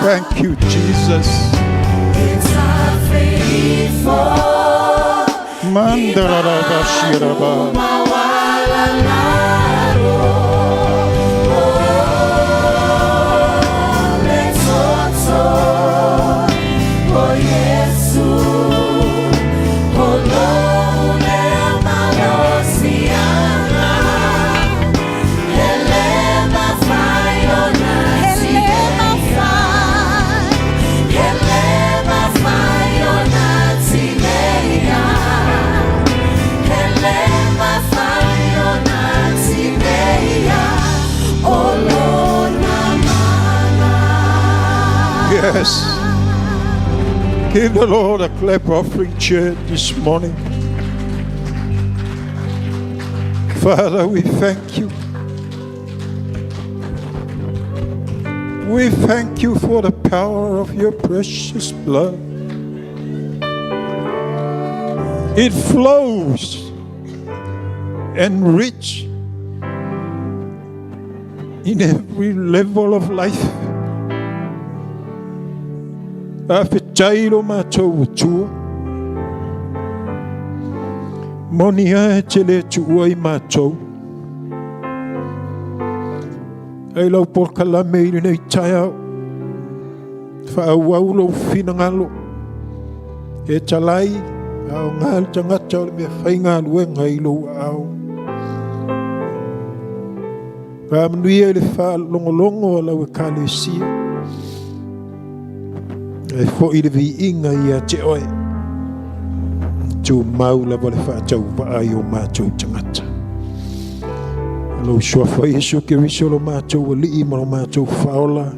Thank you, Jesus. Mandara Bashiraba. Yes. Give the Lord a clap offering church this morning. Father, we thank you. We thank you for the power of your precious blood. It flows and rich in every level of life. Afetailo matou tua monia tele tua I matou ai lau por kalame I nei taia fa waulo finangalo e talai au ngal tangata me fainga luenga I lo au fa mnuia le fa longolongo la kalesia e fo I le vi inga ia te oe tu mau la vole fa tau pa ai o mātou tangata lo shua fa Yesu ke riso lo mātou li I mo mātou faola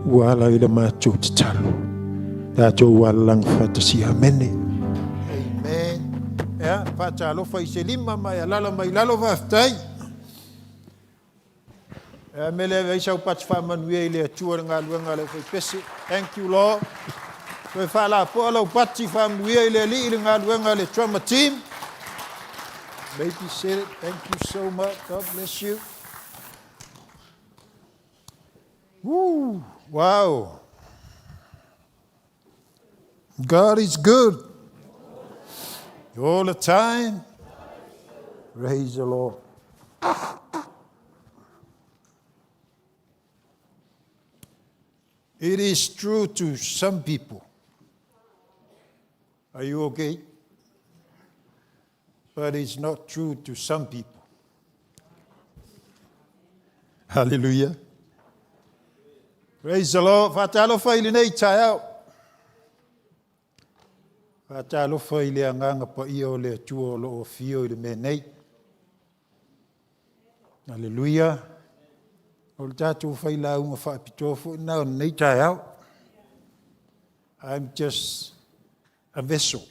wala I le mātou te talo tātou walang fatasi amene amen ya fa talo fa I se lima mai alala mai lalo vaftai mele veisa upats fa manuia ile atua nga luenga le foi pese. Thank you Lord. Foi fala po lo upats fa manuia ile li nga luenga le trauma team. Baby said it. Thank you so much. God bless you. Woo! Wow. God is good. All the time. Praise the Lord. It is true to some people. Are you okay? But it's not true to some people. Hallelujah. Praise the Lord. Fatalo fa ili nei taiao. Fatalo fa ili anganga pa iyo le tuo lo o fio ili me nei. Hallelujah. I'm just a vessel.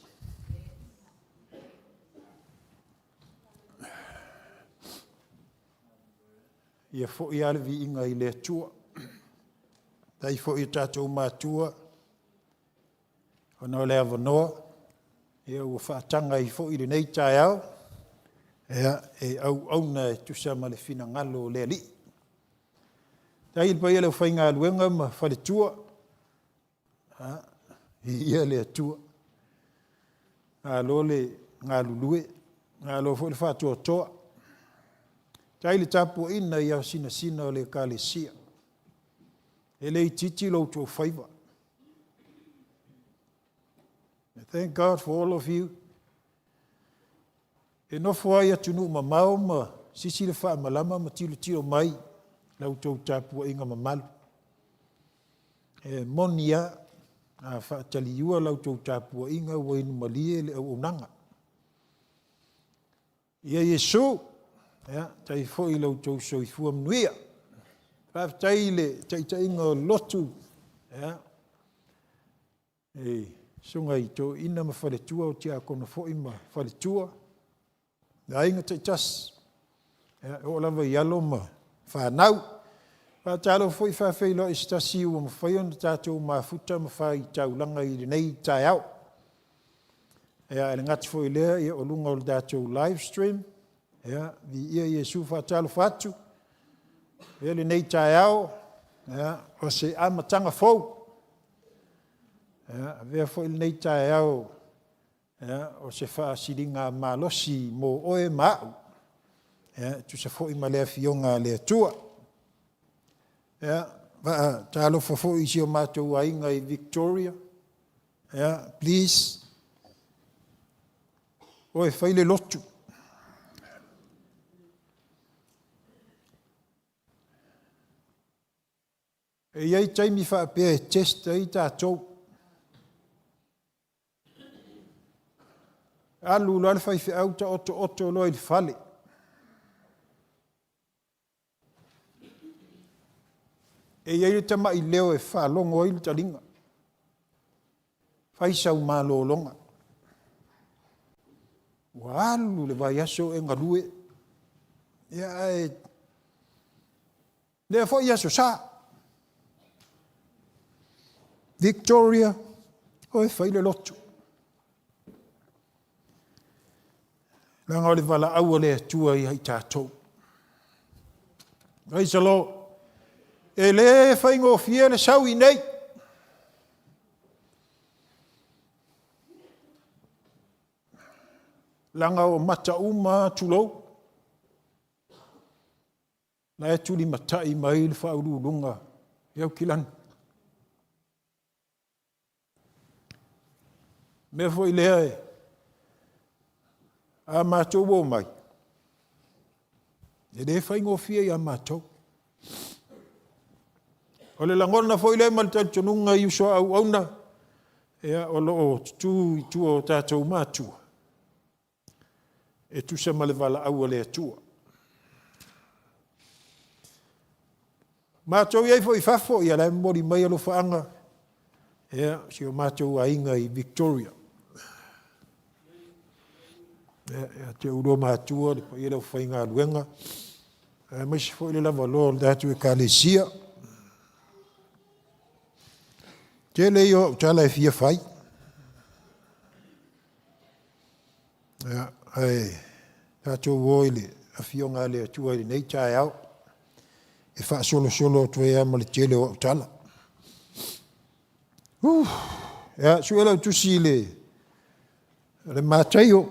Ia fo ia le vi inga I le tua. Dai fo I tatou matua. Ona le avanoa. Ia ua whaatanga I fo I le nei tai au. Ia e au na e tusa ma le fina ngalo le li. Dai pa ia le whainga luenga ma whale tua. Ia le tua. Alo le ngā lulue. Alo fo le whātua toa. Tai le tapu ina ia sina o le kalesia. E le titi lo tō whaiva. Thank God for all of you. E nofo ai atunu ma mau ma sisi le wha malama ma tilo mai. Lau tō tapu inga ma malu. E monia a whaatali iua lau tō tapu inga wa inu malie le au unanga. Ia Yesu. Ja, tai foi lo tau so I fu mnuia. Pa tai le tai inga lotu. Ja. Sunga I to ina ma fale tua o tia kona foi ma fale tua. Na inga tai tas. O lava ialo ma whanau. Pa talo foi whawhelo i stasi ua mawhaion tātou mafuta mawhai taulanga i nei tai au. Ea ele ngati foi lea ia o lunga o le tātou live stream. Ea vi ia Iesu whatalo whatu. Ea le nei tai au. Ea o se amatanga fau. Vea foi le nei tai au. O se whaasiringa malosi mo oe mau. Tu se foi ma lea fionga lea tua. Talo foi si o mātou ainga i Victoria. Please. Oe whaile lotu. E iei taimi whaapea e testa i tātou. Alu lale whai whiauta oto loi le whale. E iei le tama i leo e whalongo i le taringa. Whai sau mālo longa. Wa alu le vai aso e ngarue. Ia e... Lea fo i aso sa. Victoria, oe whaile lotu. Langa o le wala aua le atua i hai tātou. Praise the Lord. E le whaingo fia le sau i nei. Langa o mata uma tulou. Na e tuli matai mai le whauru lunga. Iau kilana. Me foi lea e. A mātou o mai. E le whaingo fia i a mātou. O le langona foi lea malitantununga i uso au auna. Ea o lo o tu o tātou mātua. E tu se male vala au le atua. Mātou iei foi fafo i ala mori mai alo whaanga. Ea si o mātou ainga i Victoria. Te uro mātua, le pai lau whai ngā luenga. Mai si fwoi le lava lo, le datu e kālesia. Te leo, tala e fia whai. Tātou woile, a fio ngā lea tua i nei tai au. E wha solo tu e ama le tele o tala. Sua lau tusi le mātai o.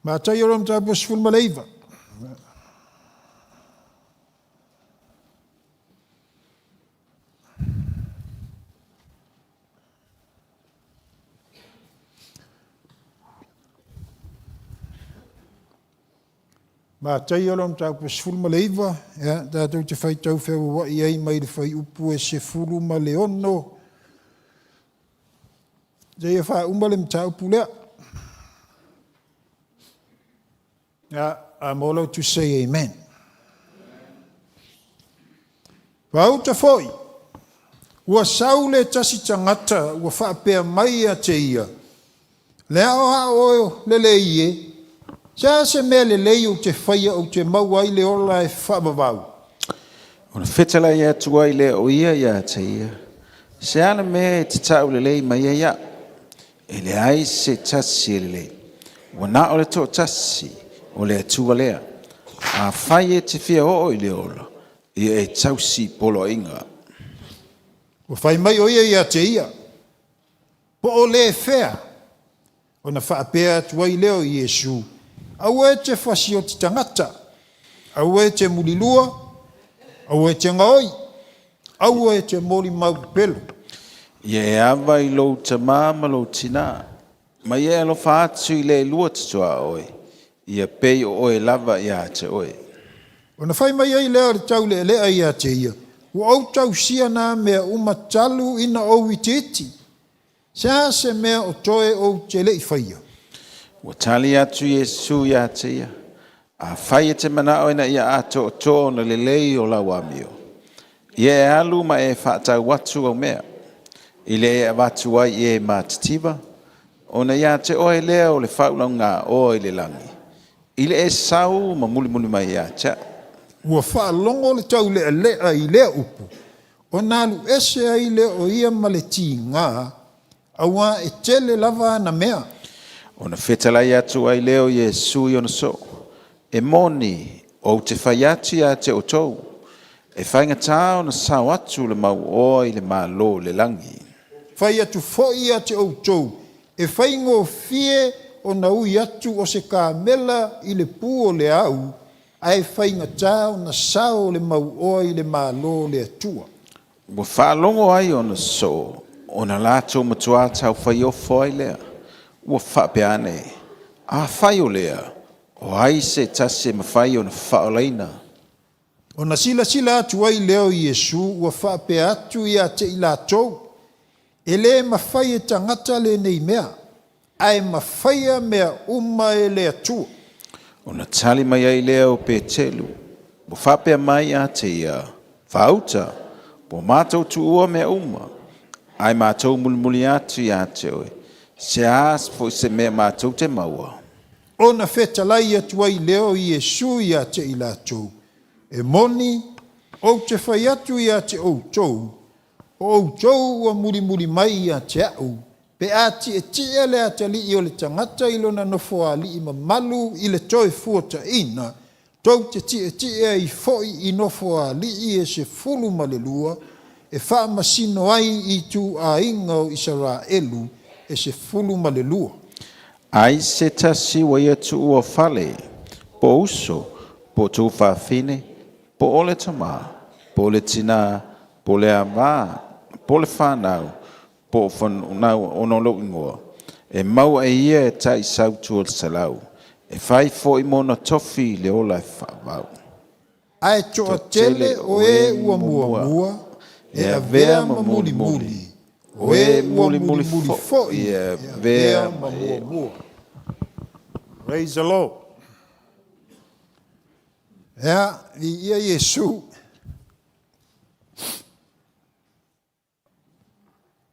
Mātai o ram tāpua sifuru maleiva. Mātai o ram tāpua sifuru maleiva. Tātou te whai tau whau wa i ei mai le whai upu e sifuru ma leono. Te e wha umale mta upu lea. I'm all out to say amen. Wauta foi. Ua saule tasi tangata, ua whaapea mai a te ia. Lea oha oio lele ie. Sea se mea lelei o te whaia o te maua i le ola e whaabavau. O na whetala ia tua i le o ia ia te ia. Se ana mea e te tau lelei mai ia. E le ai se tasi lelei. Ua na o le to tasi. O le atua lea, a whai e te whia o i le ola, i e tausi polo inga. O whai mai o ia te ia, po o le whea, o na whaapea tua i leo i Iesu, au e te whasi o te tangata, au e te mulilua, au e te ngaoi, au e te mori mau pelo. I e awa i lo ta mama lo tina, ma i e alo whaatu i le lua tatua oi. Ia pei o oe lava ia te oe. O na whai mai ai lea tau le ai a te ia. Ua au tau sia nā mea umatalu ina au I te iti. Sea se mea o toe o te le I whaia. Ua tali atu Iesu ia te ia. A whai e te mana o ina ia ato o tō na lelei o lau amio. Ia e alu ma e whaatau watu au mea. I le e watu ai e mātitiva. O na ia te oe lea o le whaulau ngā o I le langi. I le e sau ma muli muli mai ia tea. Ua whaalongo le tau lea I lea upu. O nālu ese ai lea o ia ma le tī ngā. Awa e tele lava na mea. O na whetalai atu ai leo Iesu I ona so. E moni o te whai atu ia te o tou. E whainga tā o na sao atu le mau o I le malo le langi. Whai atu foi a te o tou. E whaingo fie o na ui atu o se kā mela I le pū o le au. Ai whainga tā o na sao le mau o I le malo le atua. Ua whaalongo ai o na so. O na lātou matua tau whai ofo ai lea. Ua whapeane. A whai o lea. O ai se tase ma whai o na whaolaina. O na sila atu ai leo Iesu ua whape atu ia te I lātou. E le mawhai e tangata le nei mea. Ai mawhaia mea uma e le atua. O na tali mai ai lea o Petelu. Ua whapea mai a te ia. Whauta. Ua mātou tu ua mea uma. Ai mātou mulimuli atu ia te oe. Se aas fo se mea mātou te maua. O na whetalai atu ai leo Iesu ia te I lātou. E moni, o te whai atu ia te outou. O outou ua muri mai ia te au. Pe ati e tia le atali I o le tangata I lona nofo a li I mamalu I le toi fuata ina. Tau te tia I foi I nofo a li I e se fulu malelua. E wha masino ai I tu a inga o Israelu e se fulu malelua. Ai se tasi wa ia tu ua whale. Po uso, po tu whawhine, po ole tama, po le tina, po le ama, po le whanau, po whanau onolo ingoa. E mau e ia e tai sautu o salau. E whai fo I mona tofi le ola e whawau. Ai toa tele o e ua mua. E a vea ma muli. O e muli fo I e a vea ma mua. Praise the Lord. Ea, I ia Iesu.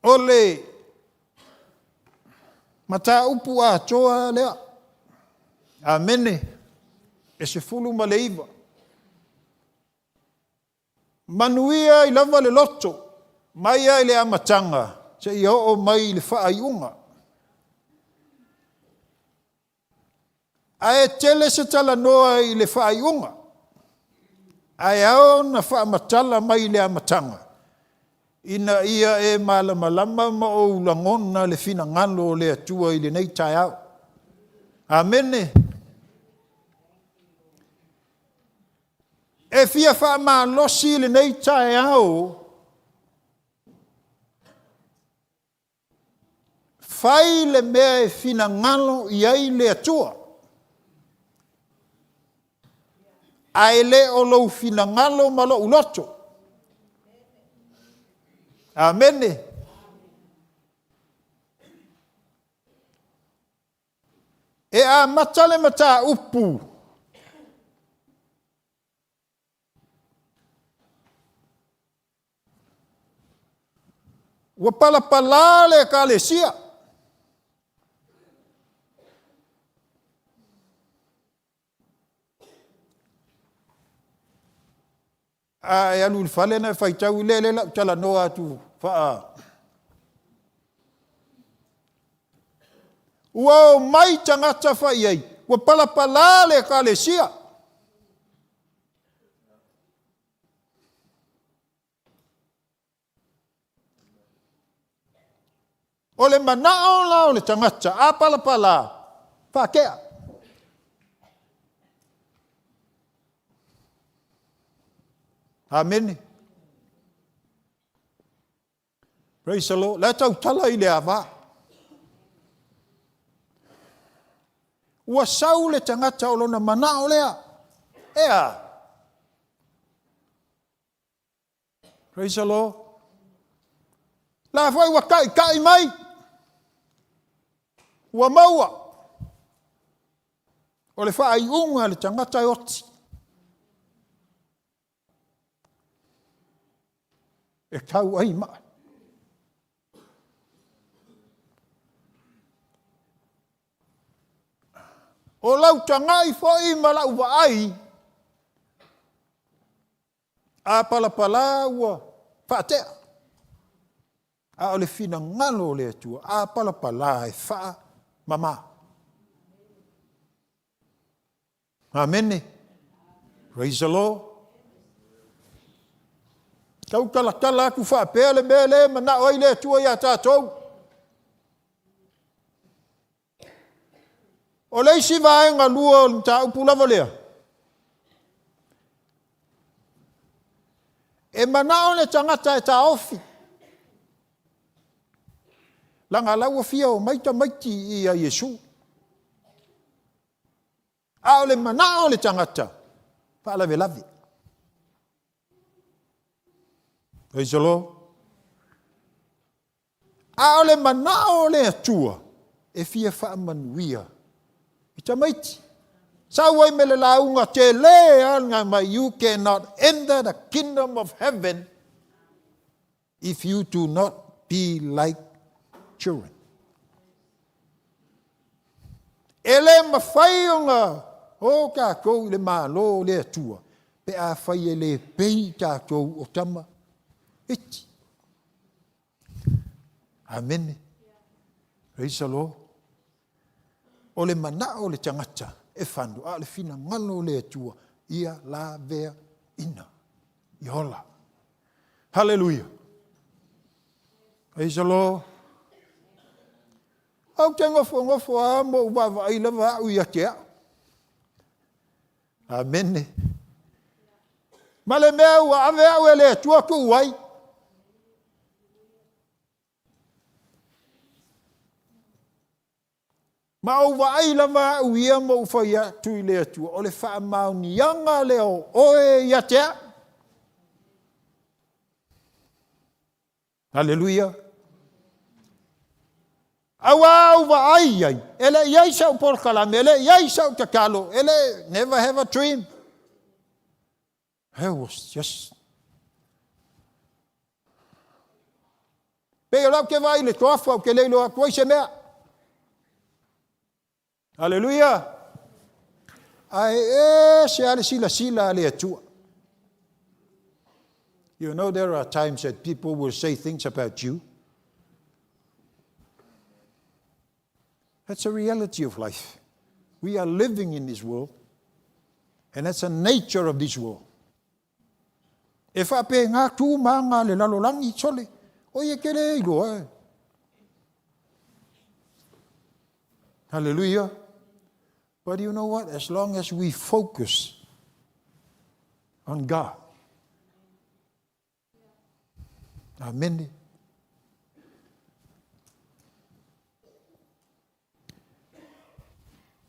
Ole, mata upu a toa lea. Amene. E se fulu ma leiva. Manuia I lava le loto. Maia I le amatanga. Se I o mai le whaaiunga. Ae tele se tala noa I le whaaiunga. Ae ao na whaamatala mai le amatanga. Ina ia e malama ma o ulangona le fina ngalo le atua I le nei tai au. Amene. E fia wha losi le nei tai au. Fai le mea e fina ngalo I ai le atua. Ai le o lou fina ngalo ma lo uloto. Amene. E a matale mata upu. Ua pala le kalesia. Ai alu fale na fai tau le la tala noa tu fa. Ua mai tangata fai ai. Ua pala le kalesia. O le manao la o le tangata, a pala, whakea. Amen. Praise the Lord. La tau tala I le ava. Ua sau le tangata o lona manao lea. Ea, Praise the Lord. La foi wa kai mai. Wa maua. O le wha ai unga le tangata oti. E kau ai mai. O lau tangai foi ma lau wa ai. A pala ua whaatea. A o le fina ngalo le atua. A pala e wha mama. Amen. Praise the Lord. Kau kala ku wha pele mele mana oi le atua ia tātou. O leisi vai ngā lua o ta upulawa lea. E mana o le tangata e ta ofi. Langa laua fia o maita maiti i a Yesu. A o le mana o le tangata. Whaalawe lawe. Praise the Lord. A o le mana o le atua. E fia whaamanuia. I ta maiti. Sa wai mele launga te lea nga ma you cannot enter the kingdom of heaven if you do not be like children. Ele ma fai o ngā o kākou le mālo le atua pe a fai ele pei kākou o tama iti. Amen. Praise the Lord. O le mana o le tangata e whandu a le fina ngalo le atua ia la vea ina. Iola. Hallelujah. Praise the Lord. Au te ngofo a mo uwawa ai lawa au ia kea. Amen. Male mea ua ave au ele atua ku uai. Ma uwa ai lama uia mo ufaya tui le atua. O le wha maunianga leo oe ia tea. Hallelujah. Awa uwa ai ai. Ele iai sau porkalame. Ele iai sau takalo. Ele never have a dream. It was just. Pega lau ke vai le toafa o ke leilo a koi se mea. Hallelujah. Ai se ale sila ale atua. You know there are times that people will say things about you. That's a reality of life. We are living in this world. And that's the nature of this world. E whape ngā tū manga le lalolangi sole. O ye kere ilo eh. Hallelujah. But you know what? As long as we focus on God. Amen.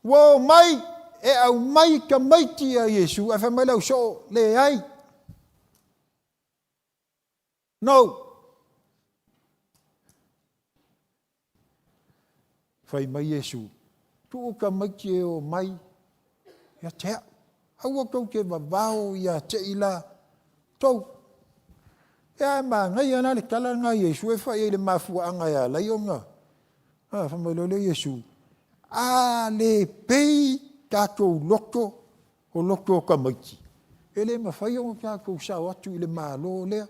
Wo mai e au mai ka maiti a Yesu a wha mai lau so le ai. No. Whai mai Yesu. Tu ka maiti e o mai. Ia tea. Aua kau ke wawao ia te ila. Tau. Ia ma ngai ana le kala ngā Yesu e whai e le mafua anga ia lai o ngā. Wha mai lau le Yesu. A le pei tātou loko o loko ka maiti. E le mawhai o kākou sao atu i le mālo lea.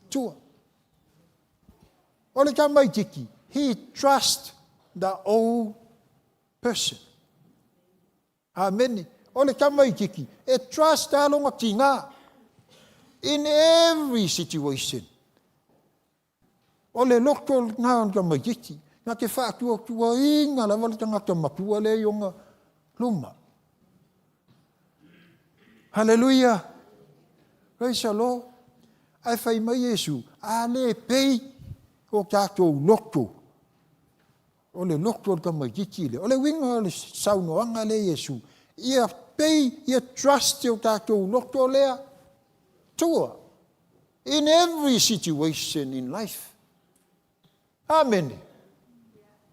Tua. O le ka maitiki. He trusts the old person. Amen. O le ka maitiki. E trust tā longa ki ngā. In every situation. O le loko ngā on ka maitiki. Nga ke whaatua inga la wale tangata mapua le yonga luma. Hallelujah. Praise the Lord. Ai whai mai Yesu. A le pei o kātou loko. O le loko ka mai kiki le. O le winga o le saunoanga le Yesu. Ia pei, ia trust o kātou loko lea. Tua. in every situation in life. Amen.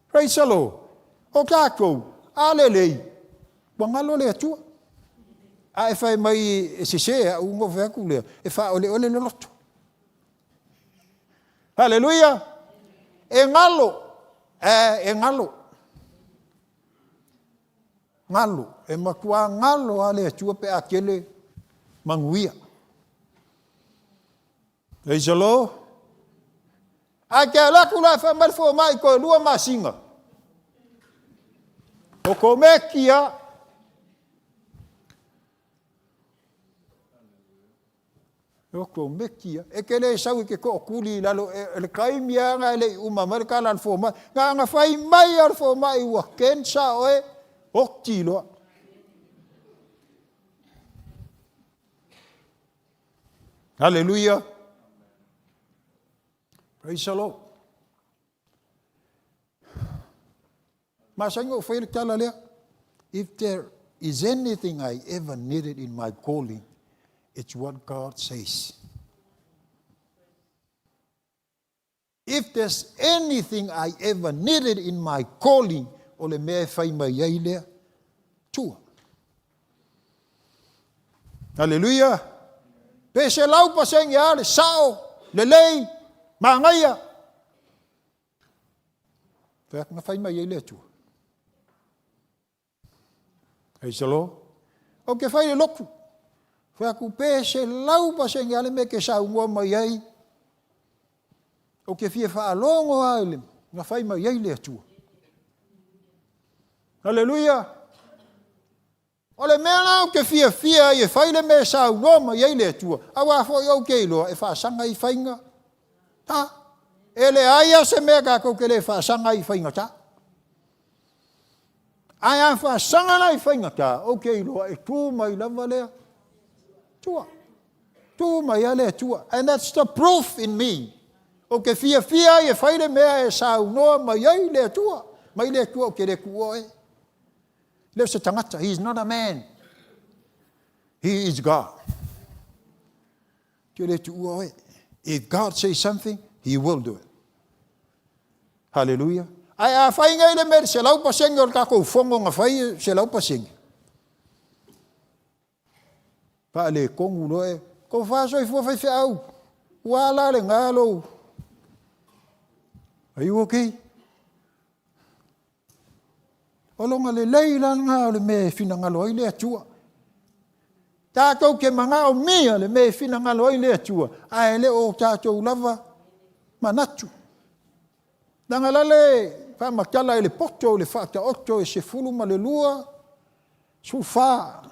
Praise the Lord. O kākou, alelei, wangalo le atua. A e whai mai e sisea, ungo whaku lea, e wha ole le loto. Hallelujah. E ngalo, ngalo, e makua ngalo ale atua pe akele manguia. Praise the Lord. A ke laku la wha marifo mai ko lua masinga. O ko mekia, ko mekia, e ke le sau ke ko kuli lalo e le kaimia nga le umamarika lan fo mai, nga fai mai al fo mai wa kensa oe okti lo. Hallelujah. Praise the Lord. Masango fai tala le, if there is anything I ever needed in my calling, it's what God says. If there's anything I ever needed in my calling, ole me fai mai ai lea, tua. Hallelujah. Pe se lau paseng ya le sao, le lei, mangaya. Fek na fai mai ai lea tua. Praise the Lord. O ke fai le loku. Whaku pē se lau pa se ngale me ke sa ungua mai ai. O ke fia whaalongo aile, nga whai mai ai le atua. Hallelujah. O le mea nao ke fia e whai le me sa ungua mai ai le atua. Awa fo i au keiloa e whaasanga i whainga. Ta. E le aia se mea kako ke le whaasanga i whainga ta. Aia whaasanga na i whainga ta. O keiloa e tū mai lava lea. Tu mai ale tua. And that's the proof in me. O ke fia e whaile mea e sa unoa mai ai le tua. Mai le tua o ke le kuoe. Leo se tangata, he is not a man. He is God. Ke le tuoe. If God says something, he will do it. Hallelujah. Ai a whainga ile mea se lau pasengi o kako fongo nga whai se lau pasengi. Pa le kongu loe, ko whaso i fuawhai whiau. Wala le ngalo. Are you okay? Olonga le leila ngā le me fina ngalo i le atua. Tātou ke manga o mia le me fina ngalo i le atua. Ai le o tātou lava manatu. Danga lale, whamakala i le poto le whata oto e se fulu ma le lua. Sufa.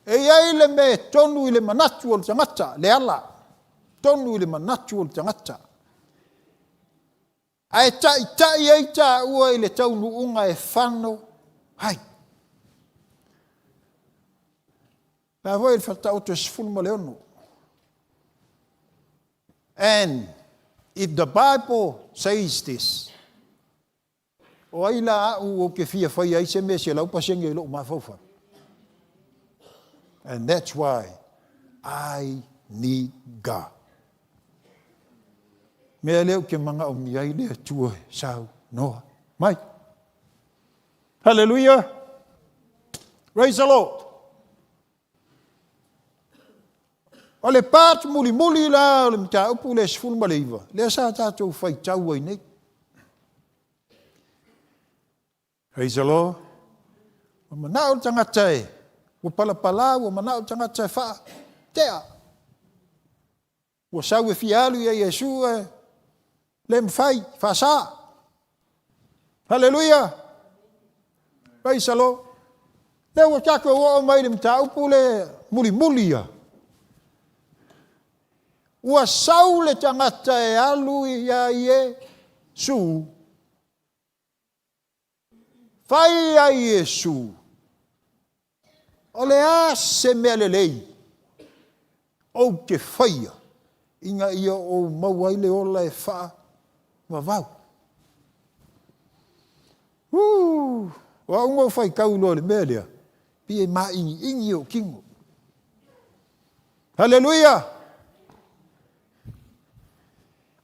E ai le me tonu i le manatu o le tangata, le ala. Tonu i le manatu o le tangata. Ai tai ai ta ua i le taunu unga e whano. Hai. Nā voi le whata o te sifunu ma le ono. And if the Bible says this, o ai la au o ke fia whai ai se me se lau pasengi i lo mawhauwha. And that's why I need God. Mea leo ke manga o miai lea tua sau noa. Mai. Hallelujah. Praise the Lord. O le pat muli la o le mta upu le sifunu ma le iwa. Lea sa tātou whai tau ai nei. Praise the Lord. O mana o tangata e. O palapala, o mana o tangata e wha. Tea. O sau e fialu ia Yesu e. Le mwhai, whasa. Hallelujah. Praise the Lord. Leo o tako o mai le mta upu le muli ia. Ua sau le tangata e alu ia Yesu. Whai a Yesu. O le a se mea le lei. O te whaia. Inga ia o mauai le ola e wha. Wawau. Wa ungo whai kaulo le mea lea. Pie ma ingi o kingo. Hallelujah.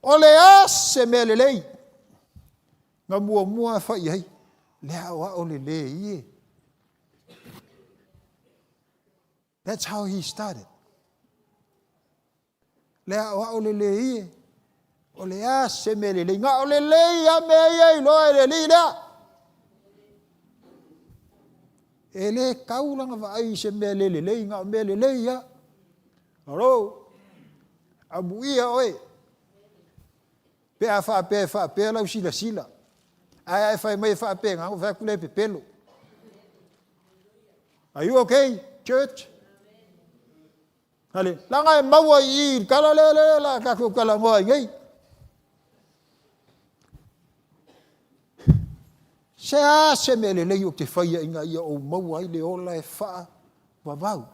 O le a se me le lei. Ngā mua whai hei. Lea wa o le le ie. That's how he started. Lea wa o le le ie. O le a se me le lei. Ngā o le lei a me iei loa le li lea. E le kaulanga wa ai se me le lei. Ngā me le lei ia. Aro. Abu ia oe. Pea wha lau sila. Ai whai mai wha pe ngā wha kule pe pelo. Are you okay, church? Hale, langa e maua I kala le la kako kala moa ngai. Se me le lei o te whaia inga ia o maua I le ola e wha wawau.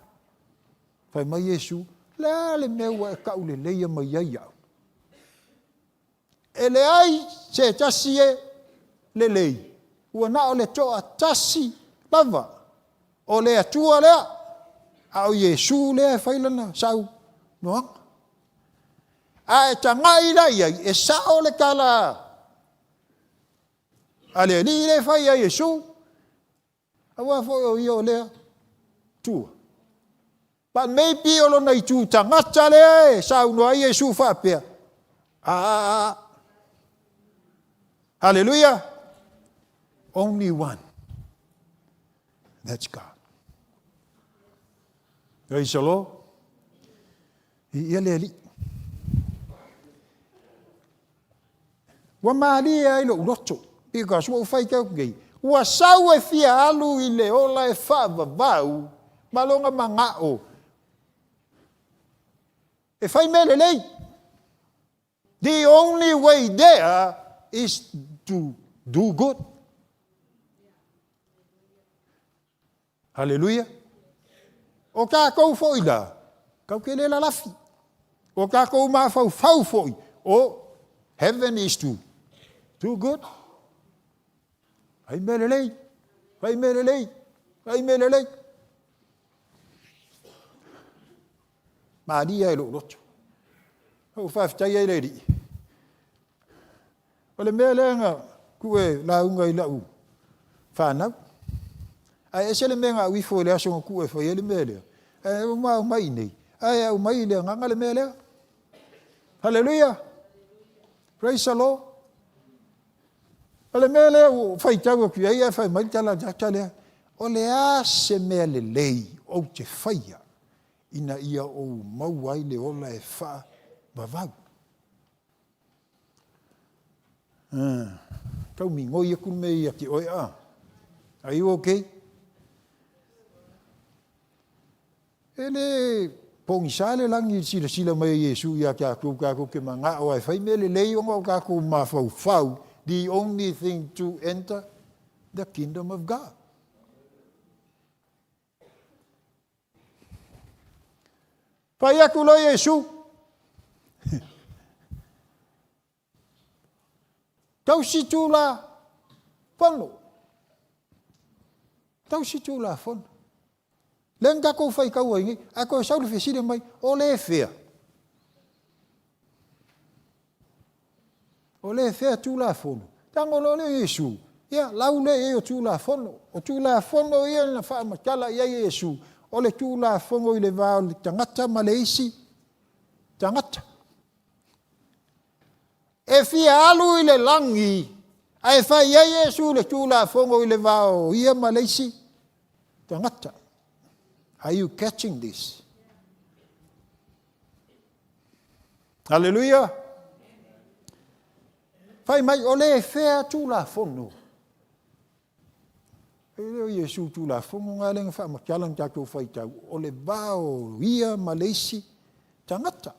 Whai mai Yesu, le meua e kau le leia mai ai au. E le ai se tasi e le lei. Ua na o le toa tasi lava. O le atua lea. Au Yesu lea whailana sau noanga. A e tangai rai ai e sao le kala. A le ni le whai a Yesu. Awa fo o io lea tua. But maybe o lo nei tu tangata le sau noa Yesu whapea. Hallelujah. Only one. That's God. Praise the Lord. Ia le li. Wa maria I lo roto. Because wa fai ka gei. Wa sau e fia alu I le ola e fa vau. Malonga mangao. E fai mele lei. The only way there is to do good. Hallelujah. O ka kou foi la. Kau ke le la lafi. O ka kou ma fau foi. O heaven is to do good. Fai mele lei. Fai mele lei. Fai mele lei. Maria lo roto. O fa ftai ai le ri. O le mea lenga kue la unga I lau whanau. Ai ese le mea ngā wifo le asonga kue whai ele mea lea. Ai o mai nei. Ai au mai lea nganga le mea lea. Hallelujah. Praise the Lord. O le mea lea o whai tau ki ai whai mai tala jaka lea. O le a se mea le lei o te whaia. Ina ia o mau ai le ola e wha wawau. Kau mi ngoi aku me ia ki oi a. Are you okay? Ele pongi sale langi sila mai Yesu ia kia kako ke manga o ai fai mele lei o kako ma fau. The only thing to enter the kingdom of God. Pai aku lo Yesu. Tau si tu la fono. Tau si tu la fono. Lenga ko fai kau ai, ako sau le fesile mai o le fea. O le fea tu la fono. Tango lo le Yesu. Ia lau le e o tu la fono. O tu la fono ia na fa makala ia Yesu. O le tu la fono I le va le tangata maleisi. Tangata. E fia alu I le langi. Ai fai ia Yesu le tu la fono I le va o ia maleisi. Tangata. Are you catching this? Hallelujah. Fai mai o le fea tu la fono. E Yesu tu la fono ngā lenga wha makialang tātou whai tau. O le vāo ia Malaysi tangata.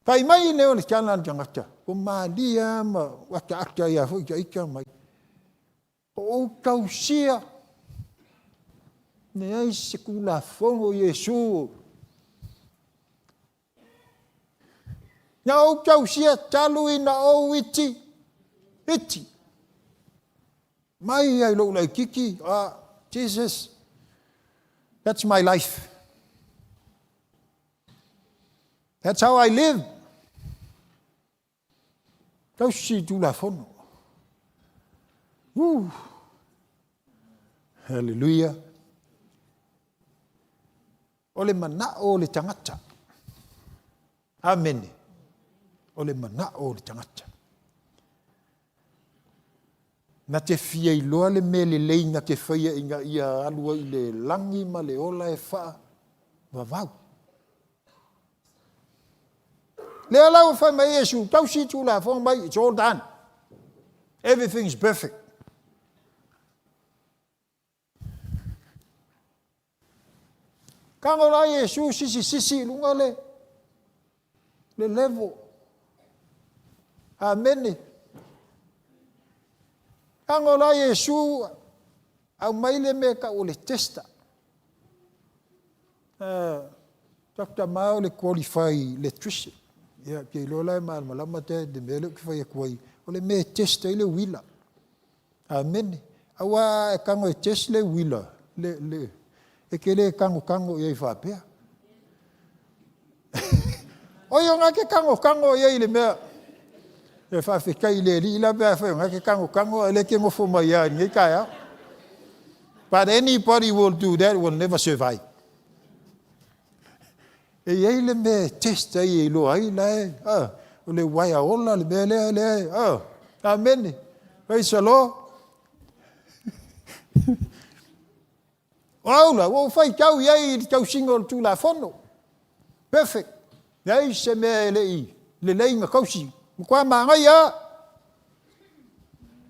Fai mai ne o le kialang tangata. O Maria ma waka akta ia fo ika mai. O tausia. Ne ai se kula fono Yesu. Nga o tausia talu ina o iti. Iti. Mai ai lo lai kiki. Jesus. That's my life. That's how I live. Tau si tu la fono. Hallelujah. O le mana o le tangata. Amen. O le mana o le tangata. Na te fia I loa le me le lei na te whaia inga ia alua I le langi ma le ola e wha wawau. Le alau whai mai Yesu, tau si tu la whong mai, it's all done. Everything's perfect. Kango la Yesu sisi lunga le level. Amen. Kango la Yesu au mai le me ka o le testa. Dr. Mao le qualify electrician. Ya ke lola mal malama te de mele ke fa kwai. O le me testa ile wila. Amen. Awa kango e test le wila. Le e ke le kango ye fa pe. O yo nga ke kango ye ile me e fa fe kai le li la ba fa nga ke kango le ke mo fo ma ya ni ka ya. But anybody will do that will never survive. E ye le me test ye lo ai la o le wai ola le me le amen. Praise the Lord. Ola, wo fai kau ye kau single tu la fono. Perfect. Ye se me le nga kau si. Kwa ma nga ya.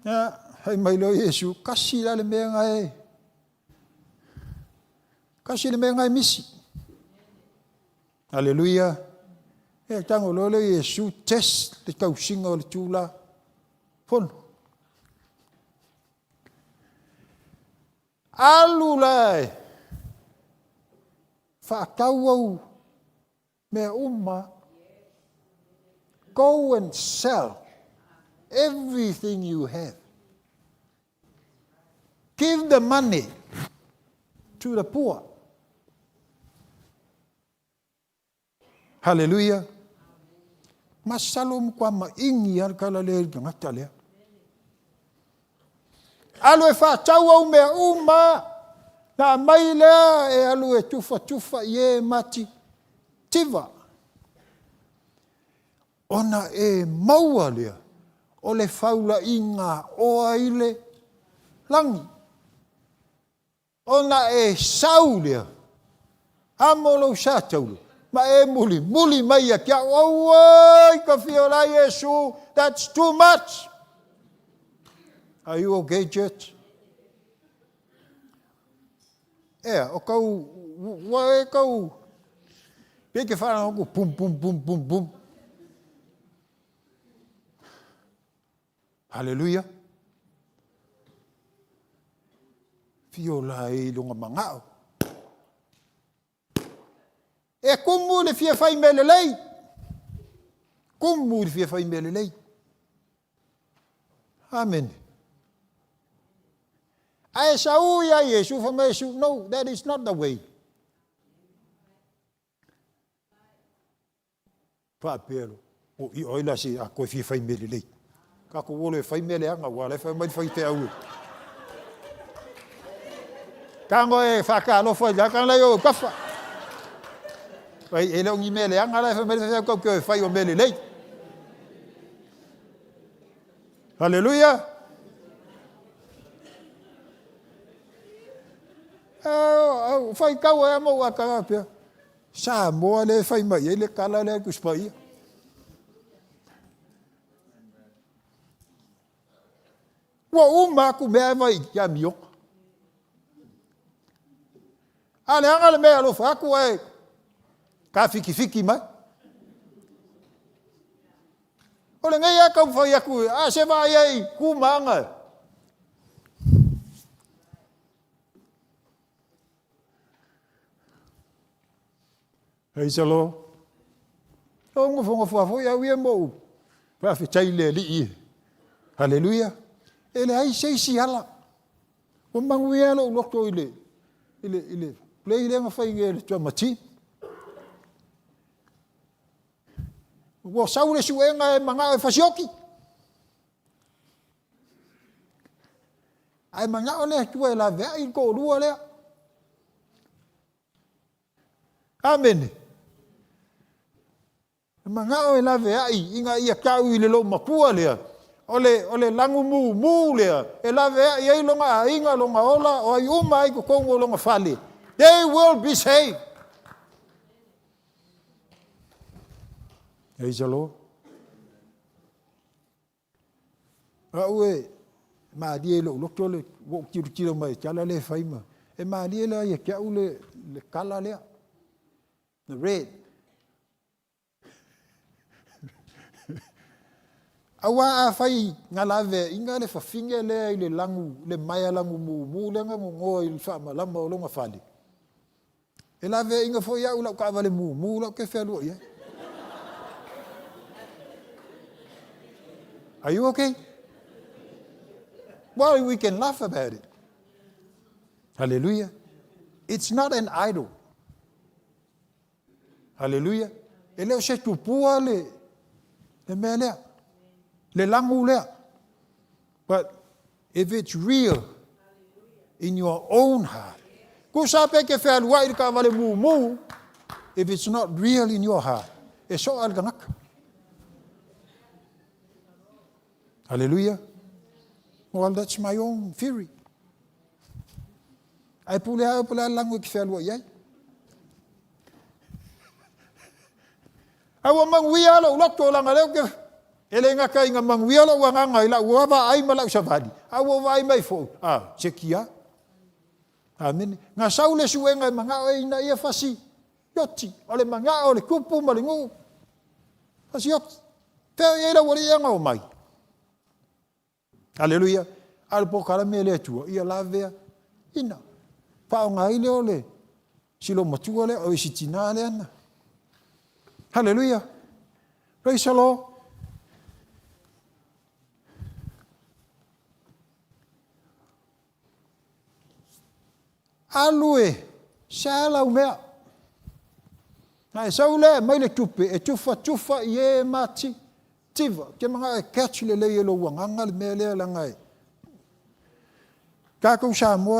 Ya, hai mai lo Yesu kasi la le me nga kasi le me nga misi. Hallelujah. E tango lo le Yesu test le kau single tu la fono. Alulai fa kau me go and sell everything you have. Give the money to the poor. Hallelujah. Masalum kwa maingi al kala le ngata le. Alu e fa tau au me na mai lea e alu e tufa ye mati tiva. Ona e maua lea o le faula inga o aile langi. Ona e sau lea amolo sa taulu. Ma e muli mai a kia oi ka fiola Yesu, that's too much. Are you okay, church? O kau, wae kau. Peke whana hoku, pum. Hallelujah. Fiola e lunga mangao. E kumu le fia fai mele lei. Kumu le fia fai mele lei. Amen. I say, Yesu for Yesu. No, that is not the way. Papelo. O I oila si a koe fia fai mele lei. Kako wole fai mele anga wale fai mai fai te au. Kango e whakalo fai la kan lai o kafa. Pai ele ngi mele anga lai fai mele fai ko fai o mele lei. Hallelujah. Fai kau e mo ka pia. Sa mo le fai mai ele kala le kuspai. Wa ku me mai ya mio. Ale anga le me alo fa ku e ka fiki mai. Ole ngai ya ka fai ku a se vai ai ku manga. Praise the Lord. Ongo fongo ya wie mo. Pa fi chaile li. Hallelujah. Ele ai sei si ala. O manguia lo lokto ile. Play ile ma fai ile to mati. Wo saule su enga manga e fasioki. Ai manga o le tua la vea i ko rua le. Amen. Manga o la vea i inga ia kau i le lo makua le. Ole langu mu le. E la vea i longa inga longa ola o ai uma ai ko kongo longa fale. They will be saved. Praise the Lord. Aue ma die lo tole wo kiro mai kala le faima. E ma die la ia kau le kala le. The red. Awa a fai ngalave inga le fafinga le langu le maya langu mu le nga mo il fa malama o longa fali. E lave inga fo ya ula ka vale mu la ke fe lo ya. Are you okay? Well, we can laugh about it. Hallelujah. It's not an idol. Hallelujah. E leo se tupua le melea. Le langu lea. But if it's real in your own heart, kusape ke fe alwa il ka vale mu, if it's not real in your heart, e so alganak. Hallelujah. Well, that's my own theory. Ai pula langu ke fe alwa yai. Awa mangwia lo lokto langa leo ke ele nga kai nga mangwia lo wanga ngai la wa ai mala usavadi. Awa vai mai fo. Chekia. Amen. Nga saule suenga manga e na ia fasi. Yoti, ole manga ole kupu malingu. Fasi yoti. Te ia wali nga o mai. Hallelujah. Al pokala mele tua ia lavea ina. Pa nga ile ole. Silo matua le o sitina le ana. Hallelujah. Praise the Lord. Alue, sala umea. Na saule mai le tupe e tufa ye mati. Tiva, ke mga catch le lo wanganga le mele la ngai. Ka ko sa mo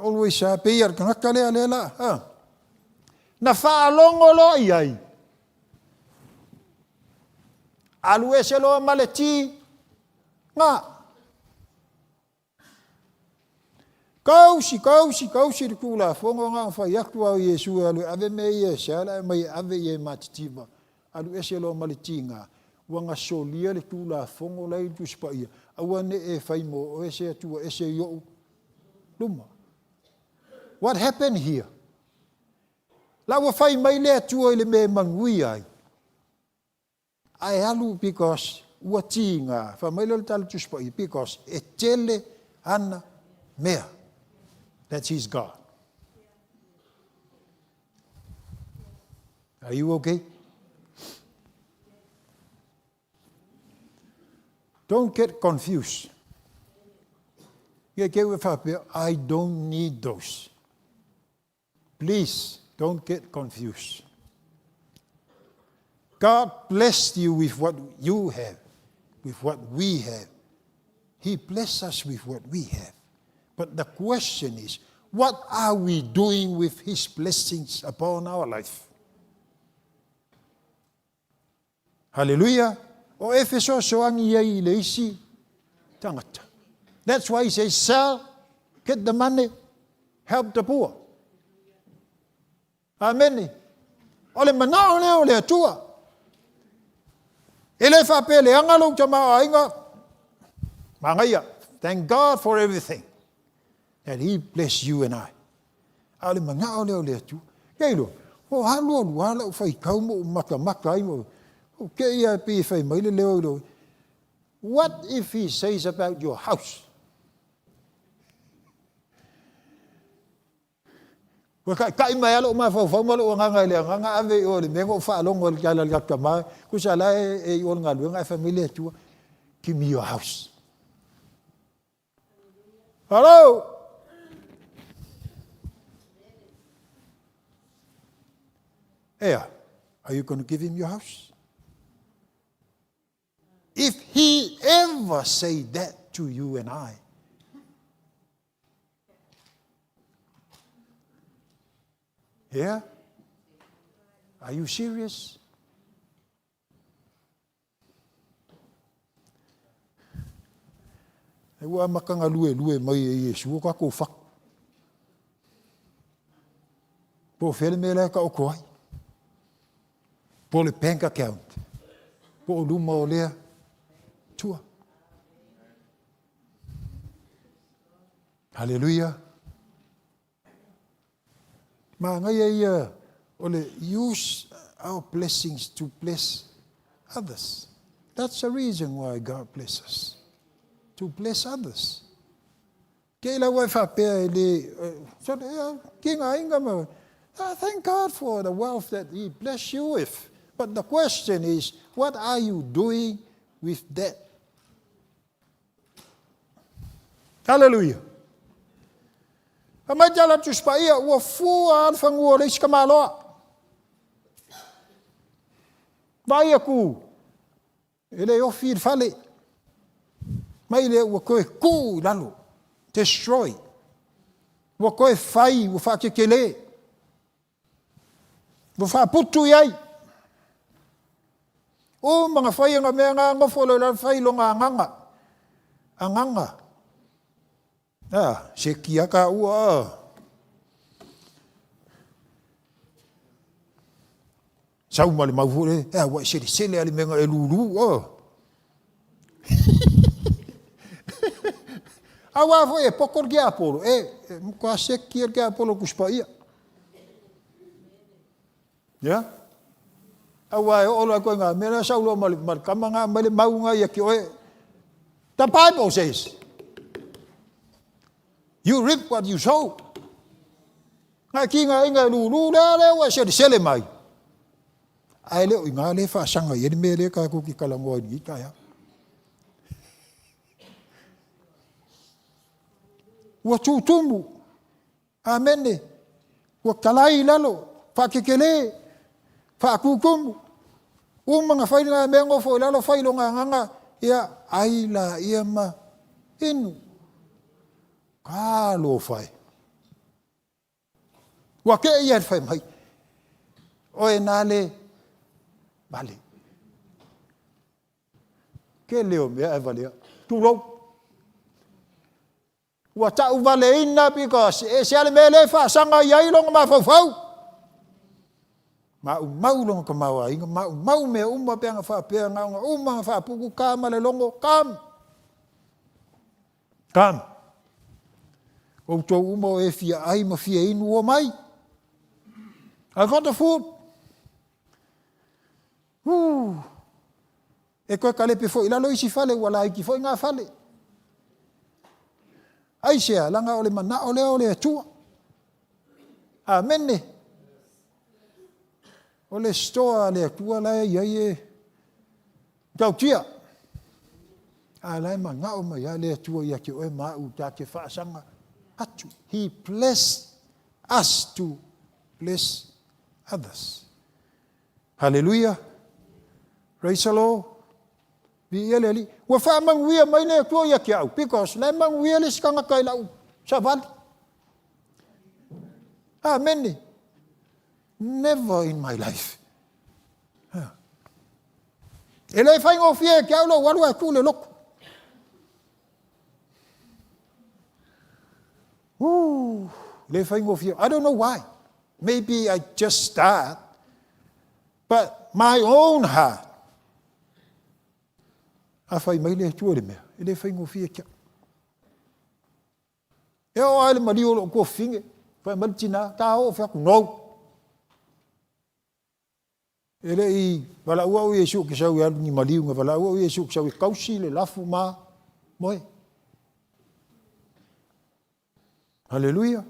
always sa peer kan kale la. Na fa longo lo iai. Alue se lo maleti nga kausi kula fongo nga fa yakwa Yesu alu ave me yesala mai ave ye matitiva alu ese lo maleti nga wanga solia le kula fongo lai tu spaia awane e faimo ese tu ese yo luma. What happened here? La wa fai mai le tu le me mangui ai. I alu because watinga family tal tuspai because etele ana mea. That's his God. Are you okay? Don't get confused. I don't need those. Please don't get confused. God blessed you with what you have, with what we have. He blessed us with what we have. But the question is, what are we doing with His blessings upon our life? Hallelujah. O Efeso soangi yei leisi tangata. That's why he says, sell, get the money, help the poor. Amen. Ole manao leo le tua. Ele fa pele angalo chama ainga. Mangaya. Thank God for everything. That He bless you and I. Ale mangao leo le tua. Kelo. O halo wala fai kaumo maka imo. Okay, ya pi fai mai le leo. What if He says about your house? Kai mai alo ma fa malo nga le nga ave o le mengo fa lo ngol kala ka kama ku sala e o nga lu nga family tu give me your house. Hello. Yeah, are you going to give him your house? If he ever say that to you and I, Yeah? Are you serious? E ua makanga lue mai e Yesu ka ko fak. Po fele mele ka o koi. Po le bank account. Po luma o lea. Tua. Hallelujah. Ma ngai e ole use our blessings to bless others. That's the reason why God blesses us. To bless others. Thank God for the wealth that He blessed you with. But the question is, what are you doing with that? Hallelujah. Amajala tuspaia ua fua fangua le skamalo. Vai aku. Ele o fir fale. Mai le ua koe ku lalo. Destroy. Ua koe fai, ua fa kekele. Ua fa putu iai. O mga fai nga mea nga ngofolo la fai lo nga nganga. Anganga. Se kia ka ua. Sau mali mavure, wa sele ali menga e lulu. Awa foi pokor kia apolo. Mko se kia apolo kuspaia. Ya? Awa ola ko nga mena sau lo mali kamanga mali maunga ya ki oe. The Bible says, you reap what you sow. Nga ki nga inga lulu le wa sele mai. Ai leo inga le fa sanga ye me le ka ku ki kala ngo ni ka ya. Wa tumu. Amen. Wa kalai lalo fa kekele fa kukum. Mga fai nga mengo fo lalo fai lo nga ya ai la ia ma inu. Ka lo fai. Wa ke ia fai mai. O enale vale. Ke leo mea e valea. Tūrou. Ua tau vale ina because e se ale mele wha sanga iai longa ma fau. Ma mau longa ka maua inga. Mau mea uma peanga wha pea ngaunga. Uma wha puku kama le longo. Kam. O tau uma o e fia ai ma fia inu o mai. I got the food. E koe kalepe fo ilalo isi fale wala iki fo inga fale. Ai sea langa ole mana ole tua. Amen. Ole stoa le tua la ye. Tau tia. Ala manga o mai le tua ya ki o ma u ta ke fa sanga atu. He blessed us to bless others. Hallelujah. Praise the Lord. Bi ele wa fa mang wia mai ne ko ya kia because le mang wia le skanga kai lau saval. Amen. Never in my life. Ele fa ngo fie kia lo wa ku le lok. Le fa ngo fie. I don't know why. Maybe I just start. But my own heart. Afai mai le tua le mea. Ele fai ngofia kia. E o ale mari o ko finge. Fai maltina. Ta o fia kunou. Ele I. Wala ua o Yesu ki sau ya ni mari unga. Wala ua o Yesu ki sau I kausi le lafu ma. Moe. Hallelujah.